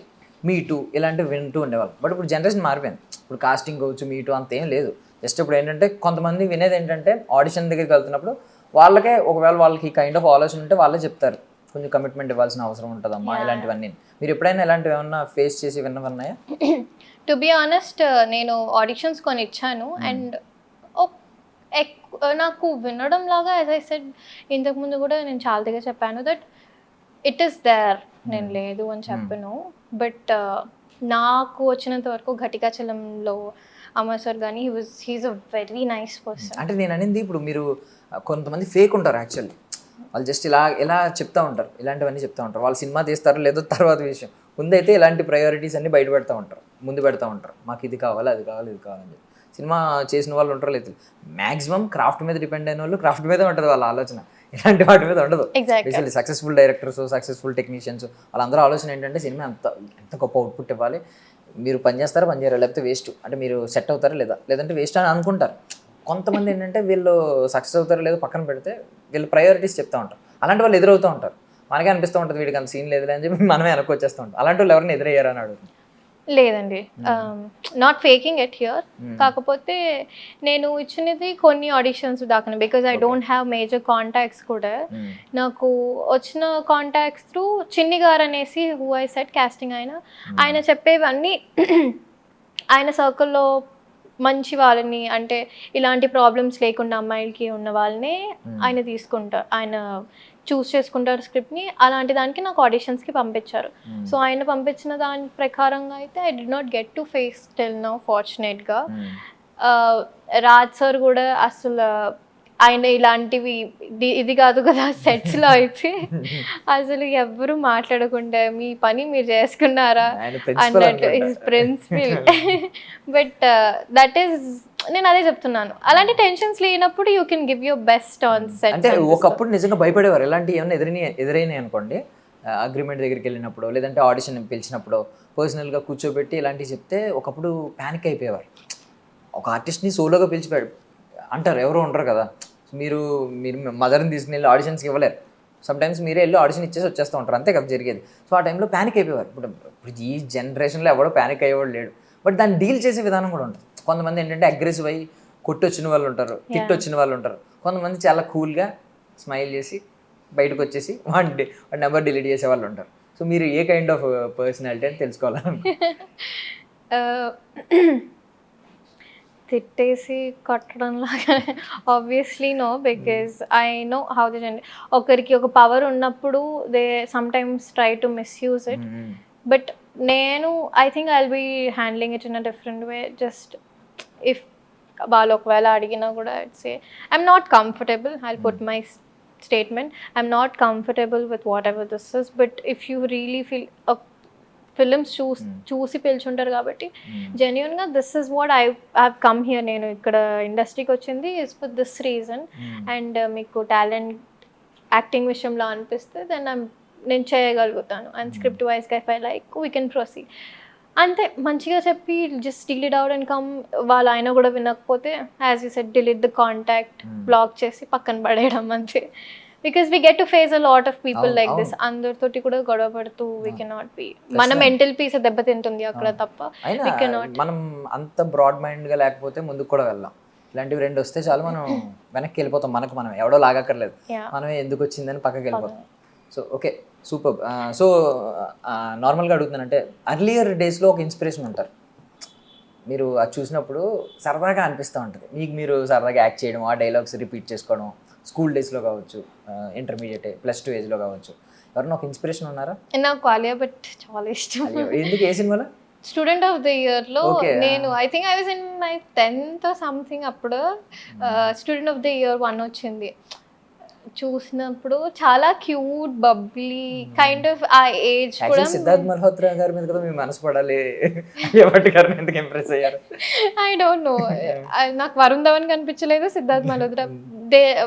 మీ టూ ఇలాంటివి వింటూ ఉండేవాళ్ళం. బట్ ఇప్పుడు జనరేషన్ మారిపోయింది. ఇప్పుడు కాస్టింగ్ కౌచ్, మీ టూ అంత ఏం లేదు. జస్ట్ ఇప్పుడు ఏంటంటే కొంతమంది వినేది ఏంటంటే ఆడిషన్ దగ్గరికి వెళ్తున్నప్పుడు వాళ్ళకే ఒకవేళ వాళ్ళకి కైండ్ ఆఫ్ ఆలోచన ఉంటే వాళ్ళే చెప్తారు కొంచెం కమిట్మెంట్ ఇవ్వాల్సిన అవసరం ఉంటుందమ్మా ఇలాంటివన్నీ. మీరు ఎప్పుడైనా ఇలాంటివి ఏమన్నా ఫేస్ చేసి విన్నవన్నాయా? టు బి ఆనెస్ట్ నేను ఆడిషన్స్ కొని ఇచ్చాను అండ్ నాకు వినడం లాగా యాజ్ ఐ సెడ్ ఇంతకుముందు కూడా నేను చాలా దగ్గర చెప్పాను దట్ ఇట్ ఈస్ దేర్, నేను లేదు అని చెప్పను. బట్ నాకు వచ్చినంత వరకు ఘటికాచలంలో అమర్ సార్ కానీ he is a very nice person. అంటే నేను అనేది ఇప్పుడు మీరు కొంతమంది ఫేక్ ఉంటారు యాక్చువల్లీ, వాళ్ళు జస్ట్ ఇలా చెప్తా ఉంటారు, ఇలాంటివన్నీ చెప్తా ఉంటారు. వాళ్ళు సినిమా తీస్తారో లేదో తర్వాత విషయం. ముందైతే ఇలాంటి ప్రయారిటీస్ అన్ని బయట పెడతా ఉంటారు, ముందు పెడతా ఉంటారు. మాకు ఇది కావాలి, అది కావాలి, ఇది కావాలని చెప్పి. సినిమా చేసిన వాళ్ళు ఉంటారు లేదు, మ్యాక్సిమం క్రాఫ్ట్ మీద డిపెండ్ అయిన వాళ్ళు క్రాఫ్ట్ మీదే ఉంటుంది వాళ్ళ ఆలోచన, ఇలాంటి వాటి మీద ఉండదు. Basically successful directors, successful technicians వాళ్ళందరూ ఆలోచన ఏంటంటే సినిమా ఎంత గొప్ప అవుట్పుట్ ఇవ్వాలి, మీరు పని చేస్తారా పని చేయరా, లేకపోతే వేస్ట్, అంటే మీరు సెట్ అవుతారా లేదంటే వేస్ట్ అని అనుకుంటారు. కొంతమంది ఏంటంటే వీళ్ళు సక్సెస్ అవుతారో లేదో పక్కన పెడితే వీళ్ళు ప్రయారిటీస్ చెప్తూ ఉంటారు. అలాంటి వాళ్ళు ఎదురవుతూ ఉంటారు. మనకే అనిపిస్తూ ఉంటుంది వీడికి అంత సీన్ లేదులే అని చెప్పి మనమే వెనక్కి వచ్చేస్తూ ఉంటాం. అలాంటి వాళ్ళు ఎవరైనా ఎదురయ్యారని అడుగుతుంది. లేదండి, నాట్ ఫేకింగ్ ఇట్ హియర్. కాకపోతే నేను ఇచ్చినది కొన్ని ఆడిషన్స్ దాకా, because I don't have major contacts కూడా. నాకు వచ్చిన కాంటాక్ట్స్ త్రూ చిన్ని గారు అనేసి హూ ఐ సెట్ కాస్టింగ్ ఆయన చెప్పేవన్నీ ఆయన సర్కిల్లో మంచి వాళ్ళని, అంటే ఇలాంటి ప్రాబ్లమ్స్ లేకుండా అమ్మాయిలకి ఉన్న వాళ్ళనే ఆయన తీసుకుంటారు, ఆయన చూస్ చేసుకుంటారు స్క్రిప్ట్ని. అలాంటి దానికి నాకు ఆడిషన్స్కి పంపించారు. సో ఆయన పంపించిన దాని ప్రకారంగా అయితే I did not get to face till now ఫార్చునేట్గా. రాజ్ సార్ కూడా అసలు ఆయన ఇలాంటివి ఇది కాదు కదా సెట్స్లో అయితే అసలు ఎవ్వరూ మాట్లాడకుండా మీ పని మీరు చేసుకున్నారా అన్నట్టు ప్రిన్సిపల్. బట్ దట్ ఈస్, నేను అదే చెప్తున్నాను, అలాంటి టెన్షన్స్ లేనప్పుడు you can give your best on set. అంటే ఒకప్పుడు నిజంగా భయపడేవారు, ఎలాంటి ఏమైనా ఎదురైనాయి అనుకోండి, అగ్రిమెంట్ దగ్గరికి వెళ్ళినప్పుడు లేదంటే ఆడిషన్ పిలిచినప్పుడు పర్సనల్గా కూర్చోబెట్టి ఇలాంటివి చెప్తే ఒకప్పుడు ప్యానిక్ అయిపోయేవారు. ఒక ఆర్టిస్ట్ని సోలోగా పిలిచిపోయాడు అంటారు, ఎవరో ఉండరు కదా, మీరు మదర్ని తీసుకుని వెళ్ళి ఆడిషన్స్కి ఇవ్వలేరు. సమ్టైమ్స్ మీరే వెళ్ళి ఆడిషన్ ఇచ్చేసి వచ్చేస్తూ ఉంటారు, అంతే కదా జరిగేది. సో ఆ టైంలో ప్యానిక్ అయిపోయేవారు. ఇప్పుడు ఈ జనరేషన్లో ఎవడో ప్యానిక్ అయ్యేవాడు లేడు. బట్ దాన్ని డీల్ చేసే విధానం కూడా ఉంటుంది. కొంతమంది ఏంటంటే అగ్రెసివ్ అయ్యి కొట్టొచ్చిన వాళ్ళు ఉంటారు, తిట్టొచ్చిన వాళ్ళు ఉంటారు. కొంతమంది చాలా కూల్గా స్మైల్ చేసి బయటకు వచ్చేసి వాడి నెంబర్ డిలీట్ చేసే వాళ్ళు ఉంటారు. సో మీరు ఏ కైండ్ ఆఫ్ పర్సనాలిటీ అని తెలుసుకోవాలని తిట్టేసి కొట్టడం లాగా obviously no, because I know how the ఒకరికి ఒక పవర్ ఉన్నప్పుడు they sometimes try to misuse it. But నేను I think I will be handling it in a different way. Just if వాళ్ళు ఒకవేళ అడిగినా కూడా it's I'm not comfortable, I will put my statement, I'm not comfortable with whatever this is. But if you really feel films చూసి పిలుచుంటారు కాబట్టి జెన్యున్గా this is what I have come here, నేను ఇక్కడ ఇండస్ట్రీకి వచ్చింది is for this reason, and మీకు టాలెంట్ యాక్టింగ్ విషయంలో అనిపిస్తే దెన్ నేను చేయగలుగుతాను, అండ్ స్క్రిప్ట్ వైజ్గా if I like we can proceed. అంతే, మంచిగా చెప్పి just delete out and come. వాళ్ళు ఆయన కూడా వినకపోతే as you said delete the contact, block చేసి పక్కన పడేయడం అంతే. Because we get to face a lot of people like this. అందరితోటి కూడా గొడవ పడుతూ వీ కెనాట్ బి, మన మెంటల్ పీస్ దెబ్బతింటుంది అక్కడ తప్ప. మనం అంత బ్రాడ్ మైండ్గా లేకపోతే ముందుకు కూడా వెళ్దాం. ఇలాంటివి రెండు వస్తే చాలు మనం వెనక్కి వెళ్ళిపోతాం, మనం ఎవడో లాగక్కర్లేదు, మనమే ఎందుకు వచ్చిందని పక్కకి వెళ్ళిపోతాం. So okay, super. సో నార్మల్గా అడుగుతున్నానంటే అర్లియర్ డేస్లో ఒక ఇన్స్పిరేషన్ ఉంటారు, మీరు అది చూసినప్పుడు సరదాగా అనిపిస్తూ ఉంటుంది, మీకు మీరు సరదాగా యాక్ట్ చేయడం, ఆ డైలాగ్స్ రిపీట్ చేసుకోవడం, స్కూల్ డేస్లో కావచ్చు, ఇంటర్మీడియట్ +2 ఏజ్లో కావచ్చు, ఎవరైనా ఒక ఇన్స్పిరేషన్ ఉన్నారా? నాకు ఆలియా భట్ చాలా ఇష్టం. అయ్యో, ఎందుకు ఏ సినిమాలో? స్టూడెంట్ ఆఫ్ ద ఇయర్ లో Okay, నేను I think I was in my 10th something అప్పుడు స్టూడెంట్ ఆఫ్ ద ఇయర్ 1 వచ్చింది. చూసినప్పుడు చాలా క్యూట్ బబ్లీ కైండ్ ఆఫ్ ఆ ఏజ్ కూడా. యాక్చువల్లీ సిద్ధార్థ్ మల్హోత్రా గారి మీద కదా మీ మనసు పడాలి, ఆలియా భట్ గారిని ఎందుకు ఇంప్రెస్ అయ్యారు? ఐ డోంట్ నో, నాకు వరుణ్ ధవన్ కనిపించలేదు, సిద్ధార్థ్ మల్హోత్రా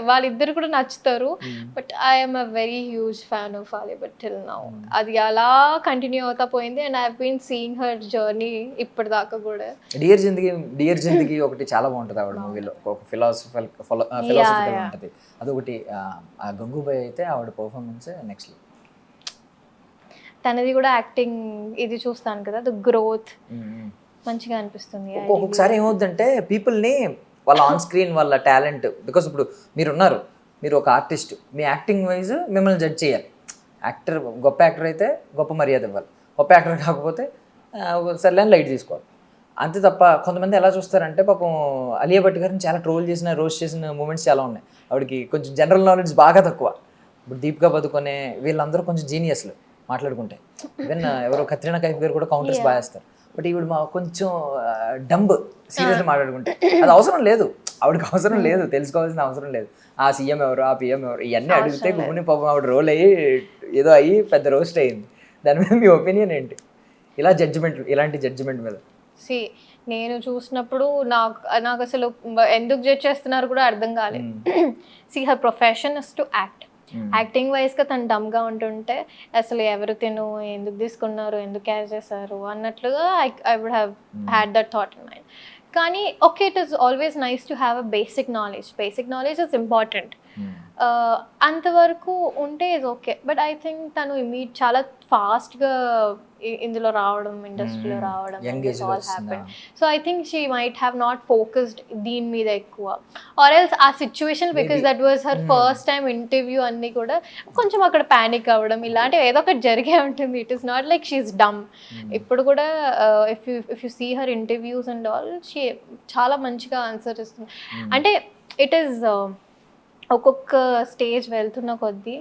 వాళ్ళిద్దరు కూడా నచ్చుతారు. But I'm a very huge fan of Alia Bhatt till now. అది అలా కంటిన్యూ అవుతా పోయింది and I been seeing her journey ఇప్పటిదాకా కూడా. డియర్ జిందగీ ఒకటి చాలా బాగుంటుంది ఆవిడ మూవీలో, ఒక ఫిలాసఫికల్ ఉంటుంది అదొకటి. ఆ గంగూబాయ్ అయితే ఆవిడ పర్ఫార్మెన్స్ నెక్స్ట్. తనది కూడా యాక్టింగ్ ఇది చూస్తాను కదా, ద గ్రోత్ మంచిగా అనిపిస్తుంది. ఒక్కొక్కసారి ఏమవుతుందంటే పీపుల్ని వాళ్ళ ఆన్ స్క్రీన్ వాళ్ళ టాలెంట్, బికాస్ ఇప్పుడు మీరు ఒక ఆర్టిస్ట్, మీ యాక్టింగ్ వైజ్ మిమ్మల్ని జడ్జ్ చేయాలి. యాక్టర్ గొప్ప యాక్టర్ అయితే గొప్ప మర్యాద ఇవ్వాలి, గొప్ప యాక్టర్ కాకపోతే సర్లే అని లైట్ తీసుకోవాలి, అంతే తప్ప. కొంతమంది ఎలా చూస్తారంటే పాపం ఆలియా భట్ గారిని చాలా ట్రోల్ చేసిన, రోస్ట్ చేసిన మూమెంట్స్ చాలా ఉన్నాయి. ఆవిడకి కొంచెం జనరల్ నాలెడ్జ్ బాగా తక్కువ. ఇప్పుడు దీపికా పదుకొనే వీళ్ళందరూ కొంచెం జీనియస్లు మాట్లాడుకుంటే, ఈవెన్ ఎవరో కత్రినా కైఫ్ గారు కూడా కౌంటర్స్ బాగా వేస్తారు. బట్ ఈవిడ మా కొంచెం డంబ్ సీరియస్గా మాట్లాడుకుంటే అది అవసరం లేదు, ఆవిడకి అవసరం లేదు, తెలుసుకోవాల్సిన అవసరం లేదు. ఆ సీఎం ఎవరు, ఆ పిఎం ఎవరు, ఇవన్నీ అడిగితే గుమ్మని పాపం ఆవిడ రోల్ అయ్యి ఏదో అయ్యి పెద్ద రోస్ట్ అయ్యింది. దాని మీద మీ ఒపీనియన్ ఏంటి? ఇలాంటి జడ్జిమెంట్ మీద? నేను చూసినప్పుడు నాకు అసలు ఎందుకు జడ్జ్ చేస్తున్నారు కూడా అర్థం కాలేదు. Her profession is to act. Acting వైజ్గా తను డమ్గా ఉంటుంటే అసలు ఎవరు తిను ఎందుకు తీసుకున్నారు, ఎందుకు క్యారీ చేశారు అన్నట్లుగా I would have had that thought in mind. కానీ okay, it is always nice to have a basic knowledge is important. అంతవరకు ఉంటే is okay. But I think తను చాలా ఫాస్ట్గా ఇందులో రావడం, ఇండస్ట్రీలో రావడం, all happen. So I think she might have not focused దీని మీద ఎక్కువ, ఆర్ ఎల్స్ ఆ situation, because that was her first time interview అన్నీ కూడా కొంచెం అక్కడ ప్యానిక్ అవ్వడం ఇలాంటివి ఏదో ఒకటి జరిగే ఉంటుంది. It is not like she's dumb. ఇప్పుడు కూడా if you see her interviews and all, she చాలా మంచిగా ఆన్సర్ ఇస్తుంది. అంటే ఇట్ ఈస్ ఒక్కొక్క స్టేజ్ వెళ్తున్న కొద్దీ,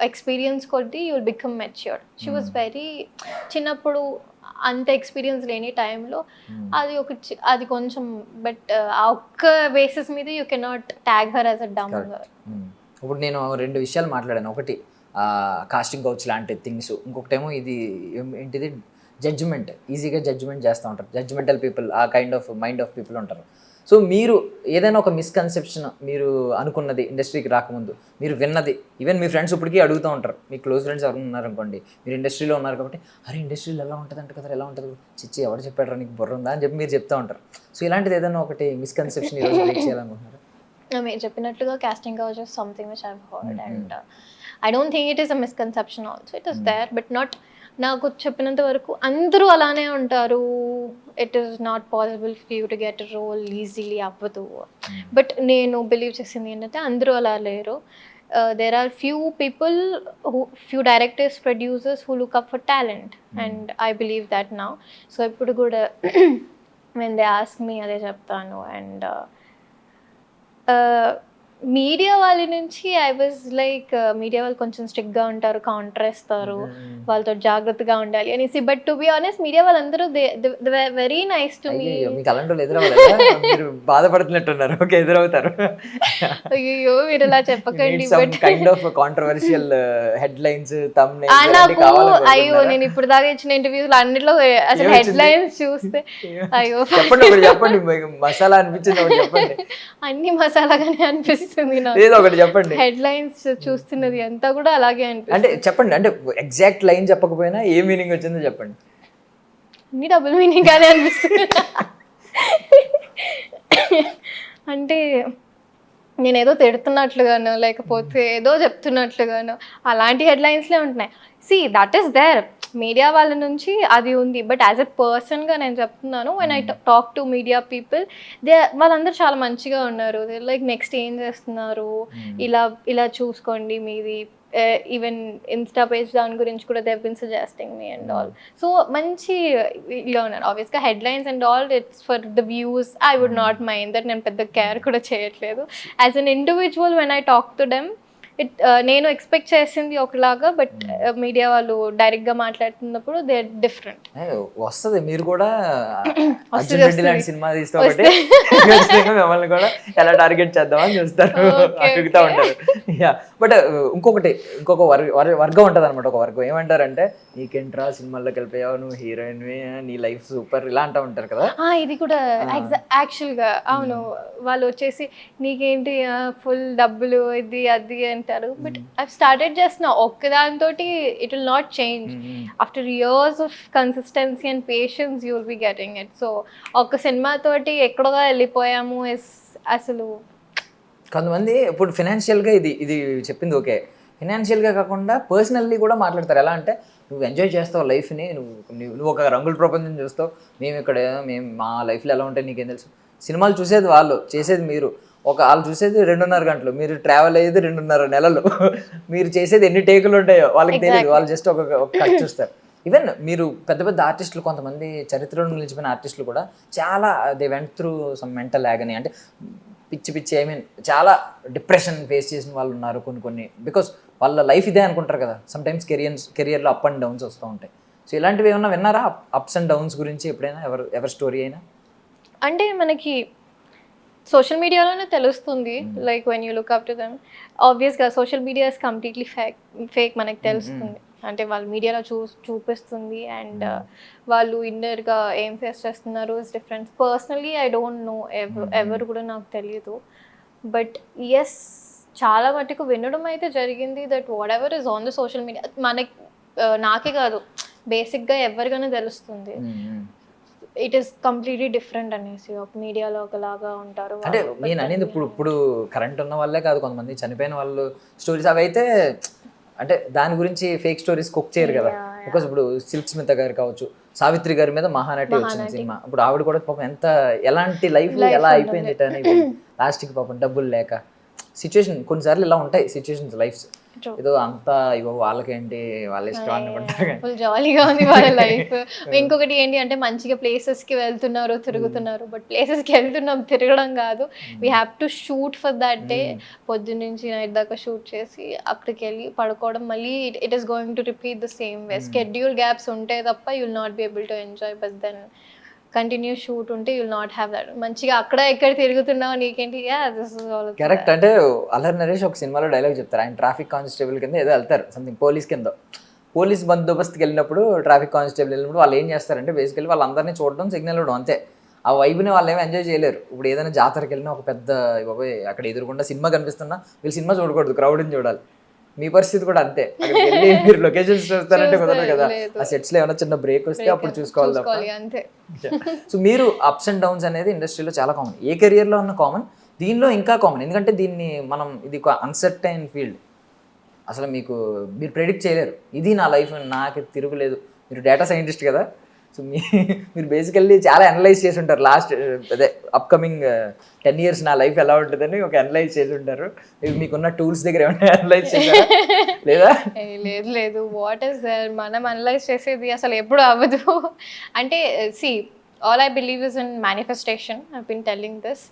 ఎక్స్పీరియన్స్ కొద్దీ you will become matured. She was very చిన్నప్పుడు అంత ఎక్స్పీరియన్స్ లేని టైంలో అది కొంచెం, బట్ ఆ ఒక్క బేసిస్ మీద you cannot tag her as a dumb girl. ఇప్పుడు నేను 2 విషయాలు మాట్లాడాను. ఒకటి కాస్టింగ్ కౌచ్ లాంటి థింగ్స్, ఇంకొకటేమో ఇది ఏంటిది జడ్జిమెంట్. ఈజీగా జడ్జిమెంట్ చేస్తూ ఉంటారు, జడ్జిమెంటల్ పీపుల్, ఆ kind of mind of people ఉంటారు. సో మీరు ఏదైనా ఒక మిస్కన్సెప్షన్ మీరు అనుకున్నది ఇండస్ట్రీకి రాకముందు, మీరు విన్నది, ఈవెన్ మీ ఫ్రెండ్స్ ఇప్పటికీ అడుగుతూ ఉంటారు, మీ క్లోజ్ ఫ్రెండ్స్ ఎవరు ఉన్నారనుకోండి, మీరు ఇండస్ట్రీలో ఉన్నారు కాబట్టి, అరే ఇండస్ట్రీలో ఎలా ఉంటుంది అంటే కదా, ఎలా ఉంటుంది, చిచ్చి ఎవరు చెప్పాడరా నీకు బుర్ర ఉందా అని చెప్పి మీరు చెప్తూ ఉంటారు. సో ఇలాంటిది ఏదైనా ఒకటి మిస్కన్సెప్షన్ ఈరోజు బ్రేక్ చేయాలనుకుంటున్నారు? మీరు చెప్పినట్టుగా casting couch is something which I've heard, and I don't think it is a misconception also. It is there, but not, నాకు చెప్పినంత వరకు అందరూ అలానే ఉంటారు. It is not possible for you to get role easily అవ్వదు. బట్ నేను బిలీవ్ చేసింది ఏంటంటే అందరూ అలా లేరు. There are few directors, producers who look up for talent, and I believe that now. So ఇప్పుడు కూడా when they ask me అదే చెప్తాను. అండ్ మీడియా వాళ్ళ నుంచి ఐ వాజ్ లైక్, మీడియా వాళ్ళు కొంచెం స్ట్రిక్ట్గా ఉంటారు, కౌంటర్ వేస్తారు, వాళ్ళతో జాగ్రత్తగా ఉండాలి అనేసి. But to be honest, media వాళ్ళందరూ వెరీ నైస్ టు మీ. మీకు అలాంటి ఎదురవ్వాలి, మీరు బాధపడుతున్నట్టున్నారు. ఓకే, ఎదురవుతారు. అయ్యో మీరు ఇలా చెప్పకండి. కైండ్ ఆఫ్ కాంట్రవర్షియల్ హెడ్లైన్స్, నాకు అయ్యో నేను ఇప్పుడు దాకా ఇచ్చిన ఇంటర్వ్యూస్ అన్నిట్లో అసలు హెడ్లైన్స్ చూస్తే అయ్యో చెప్పండి, మసాలా అనిపించింది చెప్పండి. అన్ని మసాలాగానే అనిపిస్తుంది. ఏదో ఒకటి చెప్పండి. హెడ్లైన్స్ చూస్తున్నది అంతా కూడా అలాగే అనిపిస్తుంది. అంటే చెప్పండి, అంటే ఎగ్జాక్ట్ లైన్ చెప్పకపోయినా ఏ మీనింగ్ వచ్చిందో చెప్పండి. అన్ని డబుల్ మీనింగ్ గానే అనిపిస్తుంది. అంటే నేనేదో తిడుతున్నట్లుగానో లేకపోతే ఏదో చెప్తున్నట్లుగానో అలాంటి హెడ్లైన్స్లే ఉంటున్నాయి. See that is there, media వాళ్ళ నుంచి అది ఉంది. బట్ యాజ్ ఎ పర్సన్గా నేను చెప్తున్నాను, when I talk to media people, వాళ్ళందరూ చాలా మంచిగా ఉన్నారు. లైక్ నెక్స్ట్ ఏం చేస్తున్నారు, ఇలా చూసుకోండి, మీది ఈవెన్ ఇన్స్టా పేజ్ దాని గురించి కూడా they been suggesting me and all. So మంచి ఇలా ఉన్నారు. ఆబ్వియస్గా headlines and all it's for the views. I would not mind that. నేను పెద్ద కేర్ కూడా చేయట్లేదు. As an individual when I talk to them నేను ఎక్స్పెక్ట్ చేసింది ఒకలాగా, బట్ మీడియా వాళ్ళు డైరెక్ట్ గా మాట్లాడుతున్నప్పుడు దే డిఫరెంట్. వస్తుంది. మీరు కూడా అర్జున్ రెడ్డి లాంటి సినిమా తీస్తే ఒకటి మిమ్మల్ని కూడా ఎలా టార్గెట్ చేద్దామని చూస్తారు, అడుగుతా ఉంటారు. బట్ ఇంకొక వర్గం ఉంటుంది అనమాట. ఒక వర్గం ఏమంటారంటే, నీకేంట్రా సినిమాల్లోకి వెళ్ళిపోయావు, నువ్వు హీరోయిన్, నీ లైఫ్ సూపర్, ఇలా అంటూ ఉంటారు కదా. ఇది కూడా యాక్చువల్ గా అవును. వాళ్ళు వచ్చేసి నీకేంటి ఫుల్ డబ్బులు ఇది అది అంటారు. బట్ ఐ స్టార్టెడ్ జస్ట్ నా ఒక్కదానితో it will not change. After years of consistency and patience you will be getting it. So ఒక్క సినిమా తోటి ఎక్కడగా వెళ్ళిపోయాము అసలు. కొంతమంది ఇప్పుడు ఫినాన్షియల్గా ఇది చెప్పింది ఓకే, ఫినాన్షియల్గా కాకుండా పర్సనల్లీ కూడా మాట్లాడతారు. ఎలా అంటే, నువ్వు ఎంజాయ్ చేస్తావు లైఫ్ని, నువ్వు ఒక రంగుల ప్రపంచం చూస్తావు, మేము మా లైఫ్లో ఎలా ఉంటాయి నీకేం తెలుసు. సినిమాలు చూసేది వాళ్ళు, చేసేది మీరు. వాళ్ళు చూసేది 2.5 గంటలు, మీరు ట్రావెల్ అయ్యేది 2.5 నెలలు. మీరు చేసేది ఎన్ని టేకులు ఉంటాయో వాళ్ళకి తెలియదు. వాళ్ళు జస్ట్ ఒక కట్ చూస్తారు. ఈవెన్ మీరు పెద్ద పెద్ద ఆర్టిస్టులు, కొంతమంది చరిత్రలో నిలిచిపోయిన ఆర్టిస్టులు కూడా చాలా they went through some mental agony, అంటే పిచ్చి ఐ మీన్ చాలా డిప్రెషన్ ఫేస్ చేసిన వాళ్ళు ఉన్నారు కొన్ని. బికాస్ వాళ్ళ లైఫ్ ఇదే అనుకుంటారు కదా. సమ్ టైమ్స్ కెరియర్లో అప్ అండ్ డౌన్స్ వస్తూ ఉంటాయి. సో ఇలాంటివి ఏమన్నా విన్నారా, అప్స్ అండ్ డౌన్స్ గురించి ఎప్పుడైనా, ఎవరి స్టోరీ అయినా? అంటే మనకి సోషల్ మీడియాలోనే తెలుస్తుంది. Like when you look up to them, ఆబ్వియస్గా social media is completely fake మనకి తెలుస్తుంది. అంటే వాళ్ళు మీడియాలో చూపిస్తుంది అండ్ వాళ్ళు ఇన్నర్గా ఏం ఫేస్ చేస్తున్నారు is different. Personally I don't know, ఎవరు కూడా నాకు తెలియదు. బట్ ఎస్, చాలా మటుకు వినడం అయితే జరిగింది that what ever is on the social media మనకి నాకే కాదు బేసిక్గా ఎవరికైనా తెలుస్తుంది. ఇట్ ఈస్ కంప్లీట్లీ డిఫరెంట్ అనేసి. ఒక మీడియాలో ఒకలాగా ఉంటారు. అంటే నేను అనేది ఇప్పుడు కరెంట్ ఉన్న వాళ్ళే కాదు, కొంతమంది చనిపోయిన వాళ్ళు స్టోరీస్ అవి అయితే, అంటే దాని గురించి ఫేక్ స్టోరీస్ కుక్ చేయరు కదా. బికాస్ ఇప్పుడు సిల్క్ స్మిత గారు కావచ్చు, సావిత్రి గారి మీద మహానటి వచ్చిన సినిమా, ఇప్పుడు ఆవిడ కూడా పాపం ఎలాంటి లైఫ్ ఎలా అయిపోయింది లాస్ట్కి, పాపం డబ్బులు లేక సిచ్యువేషన్. కొన్నిసార్లు ఇలా ఉంటాయి సిచ్యువేషన్స్ లైఫ్స్. ఏదో అంతా ఇగో వాళ్ళకేంటి, వాళ్ళ ఇష్టం అనుకుంటారు. ఫుల్ జాలీగా ఉంది వాళ్ళ లైఫ్. ఇంకొకటి ఏంటి అంటే, మంచిగా ప్లేసెస్కి వెళ్తున్నారు, తిరుగుతున్నారు. బట్ ప్లేసెస్కి వెళ్తున్నాం, తిరగడం కాదు. We have to shoot for that day. పొద్దున్నుంచి నైట్ దాకా షూట్ చేసి అక్కడికి వెళ్ళి పడుకోవడం, మళ్ళీ it is going to repeat the same way. Schedule gaps ఉంటే తప్ప you will not be able to enjoy. But then continue shoot ఉంటే you will not have that. మంచిగా అక్కడ ఎక్కడ తిరుగుతున్నావు నీకేంటి. కరెక్ట్. అంటే అల్లరి నరేష్ ఒక సినిమాలో డైలాగ్ చెప్తారు. ఆయన ట్రాఫిక్ కానిస్టేబుల్ కింద ఏదో వెళ్తారు, సంథింగ్ పోలీస్ కింద. పోలీస్ బందోబస్తుకి వెళ్ళినప్పుడు, ట్రాఫిక్ కానిస్టేబుల్ వెళ్ళినప్పుడు వాళ్ళు ఏం చేస్తారంటే, బేసికల్లీ వాళ్ళందరినీ చూడడం, సిగ్నల్ ఇవ్వడం, అంతే. ఆ వైబ్ని వాళ్ళు ఏమీ ఎంజాయ్ చేయలేరు. ఇప్పుడు ఏదైనా జాతరకి వెళ్ళినా ఒక పెద్ద అక్కడ ఎదురుకుండా సినిమా కనిపిస్తున్నా వీళ్ళు సినిమా చూడకూడదు, క్రౌడ్ని చూడాలి. మీ పరిస్థితి కూడా అంతే. మీరు లొకేషన్స్ చూస్తారంటే కుదరదు కదా. ఆ సెట్స్ లో ఏమైనా చిన్న బ్రేక్ వస్తే అప్పుడు చూసుకోవాలి తప్ప. సో మీరు అప్స్ అండ్ డౌన్స్ అనేది ఇండస్ట్రీలో చాలా కామన్, ఏ కెరియర్లో ఉన్న కామన్, దీనిలో ఇంకా కామన్. ఎందుకంటే దీన్ని ఇది ఒక అన్సర్టైన్ ఫీల్డ్. అసలు మీరు ప్రెడిక్ట్ చేయలేరు, ఇది నా లైఫ్, నాకు తిరుగులేదు. మీరు డేటా సైంటిస్ట్ కదా. సో మీరు బేసికల్లీ చాలా అనలైజ్ చేసి ఉంటారు. అప్కమింగ్ 10 years నా లైఫ్ ఎలా ఉంటుందని ఒక అనలైజ్ చేసి ఉంటారు. మీకున్న టూల్స్ దగ్గర ఏమైనా అనలైజ్ చేశారా లేదా? లేదు. వాట్ ఈస్ దేర్, మనం అనలైజ్ చేసేది అసలు ఎప్పుడు అవ్వదు. అంటే see, all I believe is in manifestation. I have been telling this.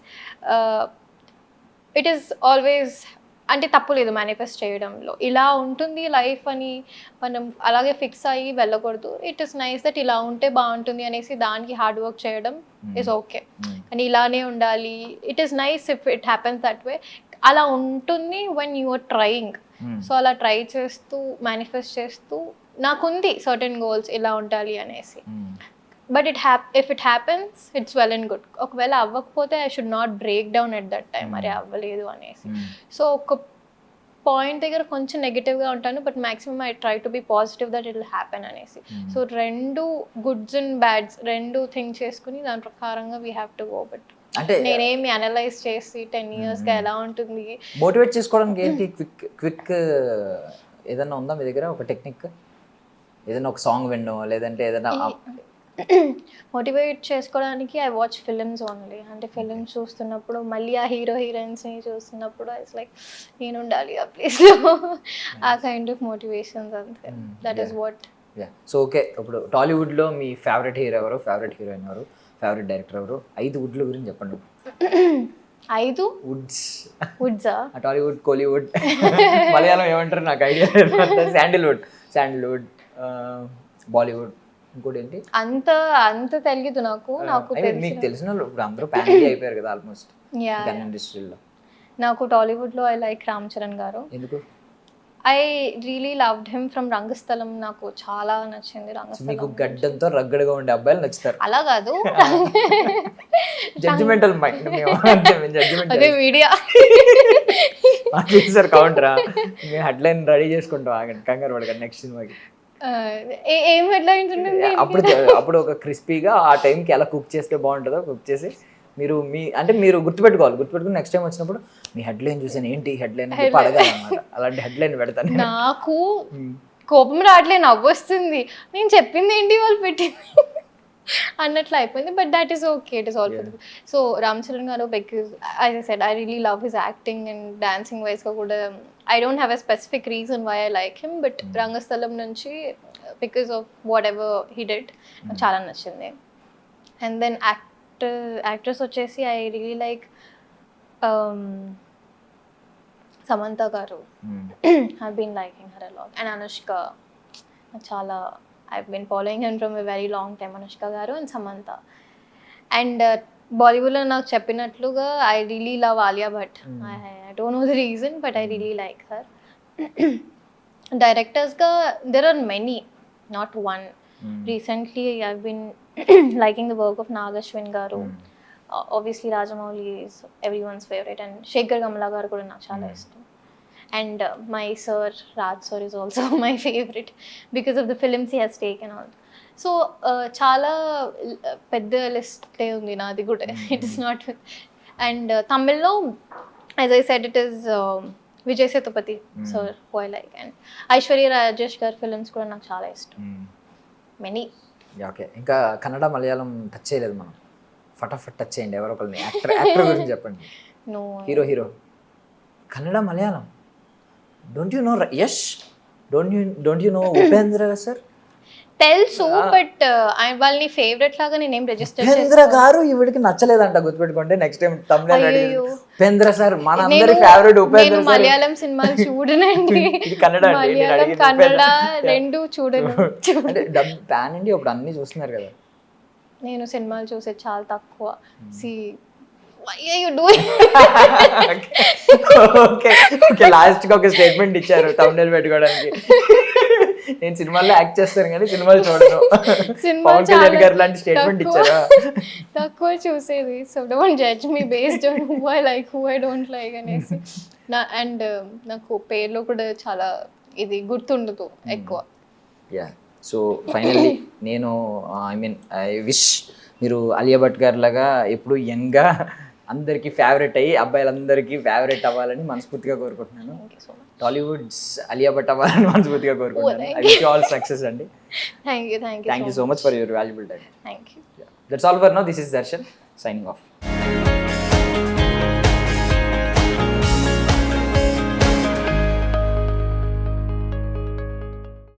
It is always, అంటే తప్పు లేదు మేనిఫెస్ట్ చేయడంలో. ఇలా ఉంటుంది లైఫ్ అని మనం అలాగే ఫిక్స్ అయ్యి వెళ్ళకూడదు. ఇట్ ఈస్ నైస్ దట్ ఇలా ఉంటే బాగుంటుంది అనేసి దానికి హార్డ్ వర్క్ చేయడం ఈజ్ ఓకే. కానీ ఇలానే ఉండాలి, it is nice if it happens that way. అలా ఉంటుంది when you are trying. So అలా ట్రై చేస్తూ మేనిఫెస్ట్ చేస్తూ నాకుంది సర్టెన్ గోల్స్ ఇలా ఉండాలి అనేసి. But if it happens it's well and good. ఒకవేళ అవ్వకపోతే I should not break down at that time, మరి అవ్వలేదు అనేసి. సో ఒక పాయింట్ దగ్గర కొంచెం నెగిటివ్గా ఉంటాను, but maximum I try to be positive that it will happen అనేసి. సో రెండు గుడ్స్ అండ్ బ్యాడ్స్ రెండు థింక్ చేసుకుని దాని ప్రకారంగా we have to go. But అంటే నేనేమి అనలైజ్ చేసి 10 yearsగా ఎలా ఉంటుంది మోటివేట్ చేసుకోవడానికి ఏంటి క్విక్ ఏదన్నా ఉందా మీ దగ్గర ఒక టెక్నిక్? ఏదైనా ఒక సాంగ్ వినడం, లేదంటే ఏదైనా మోటివేట్ చేసుకోవడానికి ఐ వాచ్ ఫిలిమ్స్ ఓన్లీ. అంటే ఫిలిమ్స్ చూస్తున్నప్పుడు మళ్ళీ ఆ హీరో హీరోయిన్స్ని చూస్తున్నప్పుడు ఇట్స్ లైక్ నేను ఉండాలి ఆ ప్లేస్లో, ఆ కైండ్ ఆఫ్ మోటివేషన్స్ అంతే. That is what. So okay, ఇప్పుడు టాలీవుడ్లో మీ ఫేవరెట్ హీరో ఎవరు, ఫేవరెట్ హీరోయిన్ ఎవరు, ఫేవరెట్ డైరెక్టర్ ఎవరు, 5 వుడ్ల గురించి చెప్పండి. 5 వుడ్సా? టాలీవుడ్, కోలీవుడ్, మలయాళం ఏమంటారు నాకు ఐడియా లేదు. శాండిల్వుడ్, బాలీవుడ్, ఇంకోటి ఏంటి అంత తెలియదు నాకు. మీకు తెలిసిన వాళ్ళు ఇప్పుడు అందరూ పాన్ ఇండియా అయిపోయారు కదా ఆల్మోస్ట్ ఇండస్ట్రీలో. నాకు టాలీవుడ్లో ఐ లైక్ రామ్ చరణ్ గారు. ఎందుకు? I really loved him from Rangasthalam. నాకు చాలా నచ్చింది రంగస్థలం. మీకు గడ్డంతో రగ్గడగా ఉండే అబ్బాయిలు నచ్చుతారు? అలా కాదు, జడ్జిమెంటల్ మైండ్. అదే మీడియా సార్ కౌంటరా, హెడ్లైన్ రెడీ చేసుకుంటాం, ఆగండి, కంగారు పడకండి. నెక్స్ట్ సినిమాకి ఏం హెడ్లైన్స్ ఉంటుంది? అప్పుడు ఒక క్రిస్పీగా ఆ టైంకి ఎలా కుక్ చేస్తే బాగుంటుందో కుక్ చేసి మీరు గుర్తుపెట్టుకుని నెక్స్ట్ టైం వచ్చినప్పుడు మీ హెడ్లైన్ చూసాను ఏంటి హెడ్లైన్ అడగాలన్నమాట. అలాంటి హెడ్లైన్ పెడతాను. నాకు కోపం రావట్లే, నవ్వు వస్తుంది. నేను చెప్పింది ఏంటి వాళ్ళు పెట్టింది అన్నట్లు అయిపోయింది. But that is okay, it is all for. So Ram Charan గారు, because as I said I really love his acting and dancing వైస్గా కూడా. I don't have a specific reason why I like him, but Rangasthalam నుంచి because of whatever he did నాకు చాలా నచ్చింది. అండ్ దెన్ యాక్ట్రెస్ వచ్చేసి ఐ రియలీ లైక్ సమంత గారు. I been liking her a lot. And Anushka చాలా, I've been following him from a very long time, Anushka garu and Samantha. And Bollywood lo నాకు చెప్పినట్లుగా I really love Alia Bhatt. I don't know the reason, but I really like her. Directors ga there are many, not one. Recently I've been liking the work of Nagashwin garu. Obviously Rajamouli is everyone's favorite, and Shekhar Gamla garu kuda నాకు చాలా ఇష్టం. And my sir, Raj sir, is also my favorite because of the films he has taken on. So chala pedda list undi nadi good. It is not. And Tamil lo, as I said, it is Vijay Sethupathi sir who I like, and Aishwarya Rajesh gar films kuda నాకు చాలా ఇష్టం. Many. ఓకే, ఇంకా కన్నడ మలయాళం టచ్ చేయలేదు మనం. ఫటాఫట్ టచ్ చేయండి, ఎవరో ఒకరిని యాక్టర్ గురించి చెప్పండి. No. Hero Kannada Malayalam. Don't you know Yash? Don't you know Upendra sir? తెలుసు, బట్ వాళ్ళని ఫేవరెట్ లాగా నేనేం రిజిస్టర్ ఉపేంద్ర గారు ఈవిడికి నచ్చలేదంట, గుర్తుపెట్టుకోండి. నెక్స్ట్ టైం తమిళ ఉపేంద్ర సార్ మన అందరి ఫేవరెట్ ఉపేంద్ర సార్. మలయాళం సినిమాలు చూడనండి, ఇది కన్నడ అండి, మలయాళం కన్నడ రెండు చూడను. అంటే డబ్ పాన్ ఇండియా ఇప్పుడు అన్ని చూస్తున్నారు కదా. నేను సినిమాలు చూసే చాలా తక్కువ. Why are you doing? Okay, last కి ఒక స్టేట్మెంట్ ఇచ్చారు తమిళ పెట్టుకోవడానికి. నేను సినిమాల్లో యాక్ట్ చేస్తాను కానీ సినిమాలు చూడను. పవన్ కళ్యాణ్ గారు లాంటి స్టేట్మెంట్ ఇచ్చారా? తక్కువ చూసేది. So don't judge me based on who I like, who I don't like అనేసి. అండ్ నాకు పేర్లో కూడా చాలా ఇది గుర్తుండదు ఎక్కువ. యా, సో ఫైనల్లీ నేను ఐ విష్ మీరు అలియా భట్ గారి లాగా ఎప్పుడు యంగ్గా అందరికీ ఫేవరెట్ అయ్యి అబ్బాయిలందరికీ ఫేవరెట్ అవ్వాలని మనస్ఫూర్తిగా కోరుకుంటున్నాను. టాలీవుడ్స్ అలియా భట్ అవ్వాలని మనస్ఫూర్తిగా కోరుకుంటున్నాను. I wish you all success అండి. Thank you so much for your valuable time. Thank you. That's all for now. This is Darshan signing of.